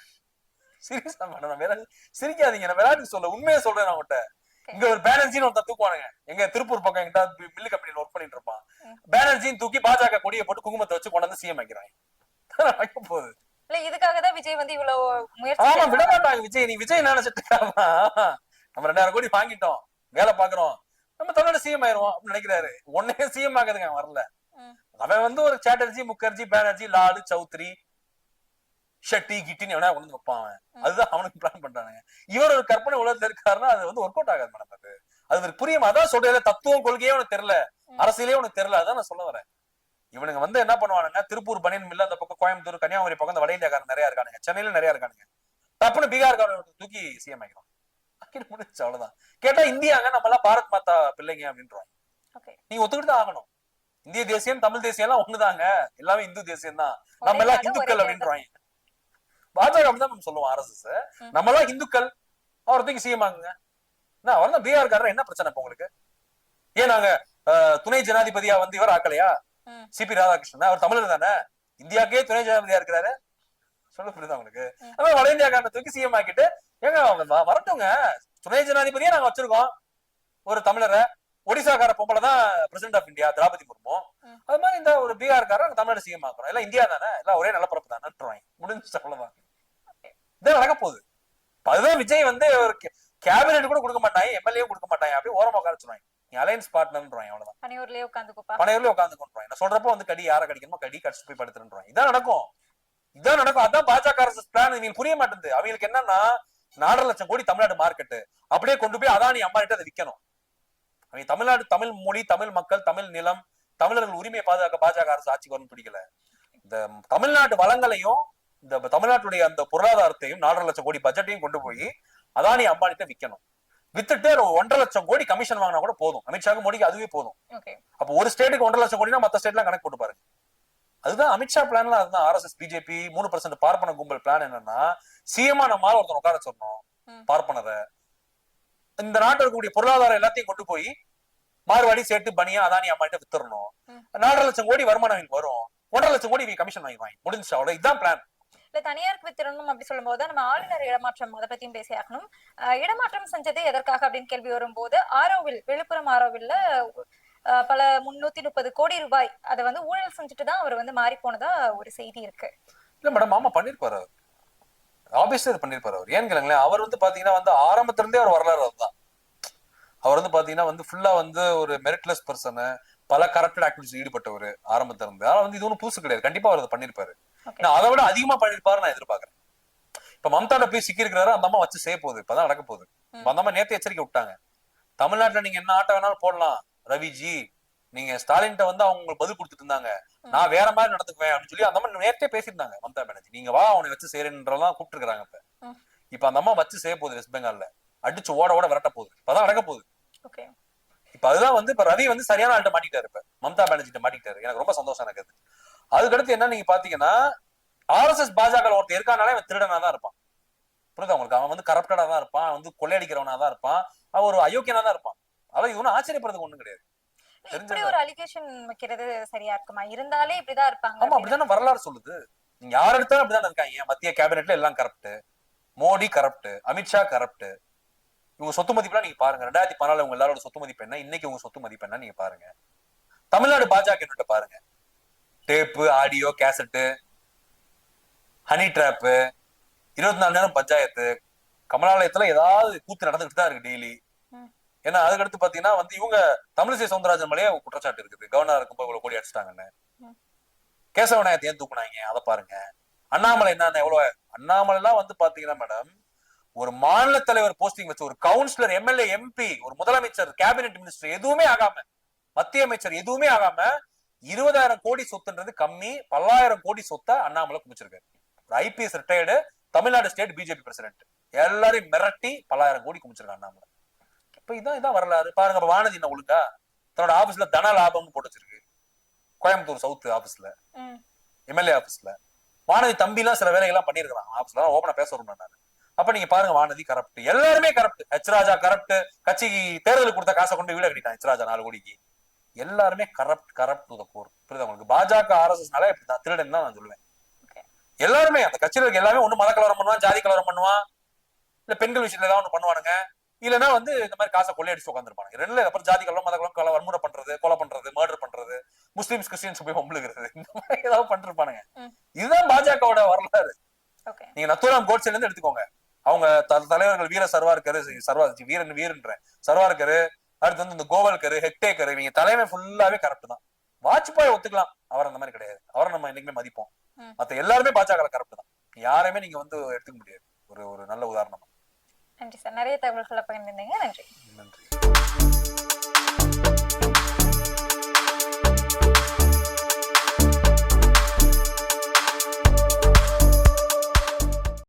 சீரியஸா மேடம், வேற சிரிக்காதீங்க, நான் விளையாட்டுக்கு சொல்ல, உண்மையை சொல்றேன். நான் உங்கள்கிட்ட இங்க ஒரு பேனர்ஜின்னு ஒருத்தர் தூக்குவானுங்க, எங்க திருப்பூர் பக்கம் எங்கிட்ட மில்லு கம்பெனில ஒர்க் பண்ணிட்டு இருப்பான். பேனர்ஜின்னு தூக்கி பாஜக கொடியை போட்டு குங்குமத்தை வச்சு கொண்டு வந்து சிஎம் வைக்கிறாங்க. போகுது. இதுக்காகதான் விஜய் வந்து இவ்வளவு முயற்சி. ஆமா, விட மாட்டாங்க விஜய். நீ விஜய் நினைச்சிட்டு நம்ம 2000 கோடி வாங்கிட்டோம், வேலை பாக்குறோம், நம்ம தமிழ்நாடு சிஎம் ஆயிருவோம் அப்படின்னு நினைக்கிறாரு. ஒன்னே சிஎம் ஆகுதுங்க வரல. அவன் வந்து ஒரு சாட்டர்ஜி, முகர்ஜி, பானர்ஜி, லாலு, சௌத்ரி, ஷெட்டி, கிட்டின்னு எவனா கொண்டு வைப்பான். அதுதான் அவனுக்கு பிளான் பண்றானுங்க. இவர் ஒரு கற்பனை உலகத்துல இருக்காருன்னா அது வந்து ஒர்க் அவுட் ஆகாது மேடம். அது புரியும். அதான் சொல்றேன், தத்துவம் கொள்கையே உனக்கு தெரியல, அரசியலே உனக்கு தெரியல. அதான் நான் சொல்ல வரேன். இவனுங்க வந்து என்ன பண்ணுவானுங்க, திருப்பூர் பனியன் மில்ல அந்த பக்கம், கோயம்புத்தூர், கன்னியாகுமரி பக்கம் அந்த வட இந்தியாக்காரன் நிறைய இருக்கானுங்க, சென்னையில நிறைய இருக்கானுங்க. தப்புன்னு பீகார்காரன் தூக்கி சிஎம் ஆகிடும். முடிச்சு அவ்வளவுதான். கேட்டா இந்தியாங்க, நம்ம எல்லாம் பாரத் மாதா பிள்ளைங்க அப்படின்றாங்க. நீங்க ஒத்துக்கிட்டு தான் ஆகணும். இந்திய தேசியம், தமிழ் தேசியம் எல்லாம் ஒண்ணுதாங்க, எல்லாமே இந்து தேசியம் தான், நம்ம எல்லாம் இந்துக்கள் அப்படின்றாங்க. பாஜக அப்படிதான் நம்ம சொல்லுவோம், RSS நம்ம எல்லாம் இந்துக்கள், அவரை தூக்கி சிஎம் ஆகுங்க. அவர் தான் பீகார்காரர். என்ன பிரச்சனை இப்ப உங்களுக்கு? ஏன் நாங்க துணை ஜனாதிபதியா வந்து இவர் ஆக்கலையா? சிபி ராதாகிருஷ்ணன் அவர் தமிழர் தானே, இந்தியாக்கே துணை ஜனாதிபதியா இருக்கிறாரு. சொல்ல புரியுதா உங்களுக்கு? அதான் வட இந்தியாக்காரனை தூக்கி சிஎம் ஆக்கிட்டு, ஏங்க வரட்டுங்க, துணை ஜனாதிபதியா நாங்க வச்சிருக்கோம், ஒரு தமிழரை, ஒடிசாக்கார பொம்பளை தான் president of India Draupadi Murmu. அது மாதிரி இந்த ஒரு பீகார்காரர் தமிழ்நாடு சிஎம் ஆக்குறோம். எல்லாம் இந்தியா தானே, எல்லாம் ஒரே நிலப்பரப்பு தானே, முடிஞ்சு அவ்வளவுதான். இதான் நடக்க போகுது. அதுதான் விஜய் வந்து ஒரு கேபினெட் கூட கொடுக்க மாட்டாங்க, எம்எல்ஏ கொடுக்க மாட்டாங்க, அப்படியே ஓரமா உட்காந்துருவாங்க. நீ அலையன்ஸ் பார்ட்னர்ன்றாங்க, அவ்வளவுதான். பனையூர்லயே உட்காந்துக்கொண்டாங்க. நான் சொல்றப்போ வந்து கடி யாரை கடிக்கணுமோ கடி கடிச்சு போய் படுத்துறாங்க. இதான் நடக்கும். அதான் பாஜக பிளான். நீங்க புரிய மாட்டேங்குது. அவங்களுக்கு என்னன்னா 4 லட்சம் கோடி தமிழ்நாடு மார்க்கெட்டு அப்படியே கொண்டு போய் அதானி அம்பானிட்டு அதை விற்கணும். அவங்க தமிழ்நாடு, தமிழ் மொழி, தமிழ் மக்கள், தமிழ் நிலம், தமிழர்கள் உரிமையை பாதுகாக்க பாஜக அரசு ஆட்சிக்கு வரணும் பிடிக்கல. இந்த தமிழ்நாட்டு வளங்களையும் இந்த தமிழ்நாட்டுடைய அந்த பொருளாதாரத்தையும் 4 லட்சம் கோடி பட்ஜெட்டையும் கொண்டு போய் அதானி அம்பானிட்ட விற்கணும். வித்துட்டு 1.5 லட்சம் கோடி கமிஷன் வாங்கினா கூட போதும். அமித்ஷாக்கு மோடிக்கு அதுவே போதும். அப்ப ஒரு ஸ்டேட்டுக்கு 1.5 லட்சம் கோடினா மத்த ஸ்டேட்லாம் கணக்கு போட்டு பாருங்க. அதுதான் அமித்ஷா பிளான்ல. அதுதான் RSS பிஜேபி 3% பார்ப்பன கும்பல் பிளான். என்னன்னா சிஎம்ஆ நம்மால ஒருத்தர் உட்கார சொன்னோம் பார்ப்பனரை. இந்த நாட்டில் இருக்கக்கூடிய பொருளாதாரம் எல்லாத்தையும் கொண்டு போய் மார்வாடி, சேட்டு, பனியா, அதானி அம்மாட்ட வித்துறணும். 4 லட்சம் கோடி வருமானம் வரும். 1.5 லட்சம் கோடி கமிஷன் வாங்கி முடிஞ்சு. அவ்வளவு. இதுதான் பிளான். இல்ல தனியாருக்கு வித்திரணும் அப்படி சொல்லும் போது நம்ம ஆளுநர் இடமாற்றம் அதை பத்தியும் பேசியாகணும். இடமாற்றம் செஞ்சது எதற்காக அப்படின்னு கேள்வி வரும்போது, விழுப்புரம் ஆரோவில்ல பல 330 கோடி ரூபாய் அதை வந்து ஊழல் செஞ்சுட்டு தான் அவர் வந்து மாறி போனதா ஒரு செய்தி இருக்கு. இல்ல மேடம், ஆமா பண்ணிருப்பாரு அவர். ஆப்வியஸ்லி இது பண்ணிருப்பாரு அவர். ஏன்னு கேளுங்களேன், அவர் வந்து பாத்தீங்கன்னா வந்து ஆரம்பத்துல இருந்தே அவர் வரலாறு அதுதான். அவர் வந்து பாத்தீங்கன்னா வந்து ஃபுல்லா வந்து ஒரு மெரிட்லெஸ் பர்சன், பல கரப்டட் ஆக்டிவிட்டிஸ் ஈடுபட்டவர் ஆரம்பத்துல இருந்து. ஆனா வந்து இது ஒன்றும் புதுசு கிடையாது. கண்டிப்பா அவர் அதை பண்ணிருப்பாரு. நான் அதை விட அதிகமா பண்ணிருப்பாரு நான் எதிர்பார்க்கறேன். இப்ப மம்தாட்ட போய் சிக்கி இருக்கிறாரு, அந்த அம்மா வச்சு செய்ய போகுது. இப்பதான் நடக்க போகுது. அந்த அம்மா நேத்து எச்சரிக்கை விட்டாங்க. தமிழ்நாட்டுல நீங்க என்ன ஆட்டம் வேணாலும் போடலாம் ரவிஜி, நீங்க ஸ்டாலின்ட்ட வந்து அவங்க பதில் கொடுத்துட்டு இருந்தாங்க, நான் வேற மாதிரி நடந்துக்குவேன் அப்படின்னு சொல்லி அந்த அம்மா நேரத்தே பேசியிருந்தாங்க. மம்தா பானர்ஜி நீங்க வா அவனை வச்சு செய்யறேன்றதான் கூப்பிட்டு இருக்காங்க. இப்ப அந்த அம்மா வச்சு செய்ய போகுது. வெஸ்ட் பெங்கால்ல அடிச்சு ஓட விரட்ட போகுது. இப்பதான் நடக்க போகுது. இப்ப அதுதான் வந்து இப்ப ரவி வந்து சரியான ஆள்கிட்ட மாட்டிக்கிட்டாரு. இப்ப மம்தா பானர்ஜிட்ட மாட்டிக்கிட்டாரு. எனக்கு ரொம்ப சந்தோஷம் எனக்கு அது. அதுக்கடுத்து என்ன நீங்க பாத்தீங்கன்னா, RSS பாஜக ஒருத்தர் இருக்கானாலே அவன் திருடனா தான் இருப்பான். புரியுதா உங்களுக்கு? அவன் வந்து கரப்டடா தான் இருப்பான், அவன் வந்து கொள்ளையடிக்கிறவனா தான் இருப்பான், அவன் ஒரு அயோக்கியனா தான் இருப்பான். அதான் இது ஒன்னும் ஆச்சரியப்படுறதுக்கு ஒண்ணும் கிடையாது. இப்படி ஒரு அலிகேஷன் வைக்கிறது சரியா இருக்குமா? இருந்தாலே இப்படிதான் இருப்பாங்க. ஆமா, அப்படிதானே வரலாறு சொல்லுது. நீங்க யார் எடுத்தாலும் அப்படிதான் இருக்காங்க. மத்திய கேபினெட்ல எல்லாம் corrupt, Modi corrupt, Amit Shah corrupt. இவங்க சொத்து மதிப்பெல்லாம் நீங்க பாருங்க. 2014 உங்க எல்லாரோட சொத்து மதிப்பு என்ன, இன்னைக்கு உங்க சொத்து மதிப்பு என்ன நீங்க பாருங்க. தமிழ்நாடு பாஜக பாருங்க. Tape, audio, cassette, honey drop, 24 நேரம் பஞ்சாயத்து, கமலாலயத்துல ஏதாவது கூத்து நடந்துகிட்டு தான் இருக்கு டெய்லி. ஏன்னா அதுக்கடுத்து பாத்தீங்கன்னா வந்து இவங்க தமிழிசை சவுந்தரராஜன் மேலேயே குற்றச்சாட்டு இருக்குது, கவர்னர் இருக்கும்போது இவ்வளவு கோடி அடிச்சிட்டாங்கன்னு. கேசவ நாயத்தை ஏன் தூக்குனாங்க அதை பாருங்க. அண்ணாமலை என்ன எவ்வளவு, அண்ணாமலை எல்லாம் வந்து பாத்தீங்கன்னா மேடம் ஒரு மாநில தலைவர் போஸ்டிங் வச்சு ஒரு கவுன்சிலர், எம்எல்ஏ, எம்பி, ஒரு முதலமைச்சர், கேபினெட் மினிஸ்டர் எதுவுமே ஆகாம, மத்திய அமைச்சர் எதுவுமே ஆகாம 20,000 கோடி சொத்துன்றது கம்மி, 10,000 கோடி சொத்தை அண்ணாமலை குமிச்சிருக்காரு. IPS retired Tamil Nadu state BJP president எல்லாரையும் மிரட்டி 10,000 கோடி குமிச்சிருக்காங்க அண்ணாமலை. இப்ப இதான் வரலாறு பாருங்க. இப்ப வானதி என்ன ஒழுங்கா தன்னோட ஆபீஸ்ல தன லாபம்னு போட்டு வச்சிருக்கு. கோயம்புத்தூர் சவுத் ஆபீஸ்ல, எம்எல்ஏ ஆபீஸ்ல வானதி தம்பி எல்லாம் சில வேலைகள்லாம் பண்ணிருக்கான் ஆபீஸ்ல. ஓபனா பேச வரணும் நான். அப்ப நீங்க பாருங்க, வானதி கரப்ட், எல்லாருமே கரப்ட். ஹெச் ராஜா கரப்ட், கட்சிக்கு தேர்தலுக்கு கொடுத்த காசை கொண்டு வீடு கட்டிட்டான் ஹெச் ராஜா 4 கோடிக்கு. எல்லாருமே கரப்ட் டு தி கோர். புரியுதா உங்களுக்கு? பாஜக RSSனால இப்படிதான் திருடன் தான் நான் சொல்லுவேன். எல்லாருமே அந்த கட்சியில இருக்க எல்லாமே ஒண்ணு மத கலவரம் பண்ணுவான், ஜாதி கலவரம் பண்ணுவான், இல்ல பெண்கள் விஷயத்துல ஏதாவது ஒண்ணு பண்ணுவானுங்க, இல்லன்னா வந்து இந்த மாதிரி காசை கொள்ளையடிச்சு உட்காந்துருப்பாங்க. ரெண்டுல அப்புறம் ஜாதி கலவரம், மத கலவரம், வன்முறை பண்றது, கொலை பண்றது, மர்டர் பண்றது, முஸ்லிம்ஸ் கிறிஸ்டியன்ஸ் போய் ஒம்புழுகிறது, இந்த மாதிரி ஏதாவது பண்ணிருப்பானுங்க. இதுதான் பாஜகவோட வரலாறு. நீங்க நத்தூராம் கோட்சேல இருந்து எடுத்துக்கோங்க. அவங்க தலைவர்கள் வீர சர்வார்கர், சர்வார்கர், அடுத்து வந்து இந்த கோவல்கர், ஹெக்டேக்கர், இவங்க தலைமை ஃபுல்லாவே கரப்ட் தான். வாஜ்பாய் ஒத்துக்கலாம், அவர் அந்த மாதிரி கிடையாது. அவரை நம்ம என்னைக்குமே மதிப்போம். மத்த எல்லாருமே பாஜக கரப்ட் தான். யாரையுமே நீங்க வந்து எடுத்துக்க முடியாது. ஒரு நல்ல உதாரணமா. நன்றி சார், நிறைய தகவல்களை பகிர்ந்தீங்க. நன்றி. நன்றி.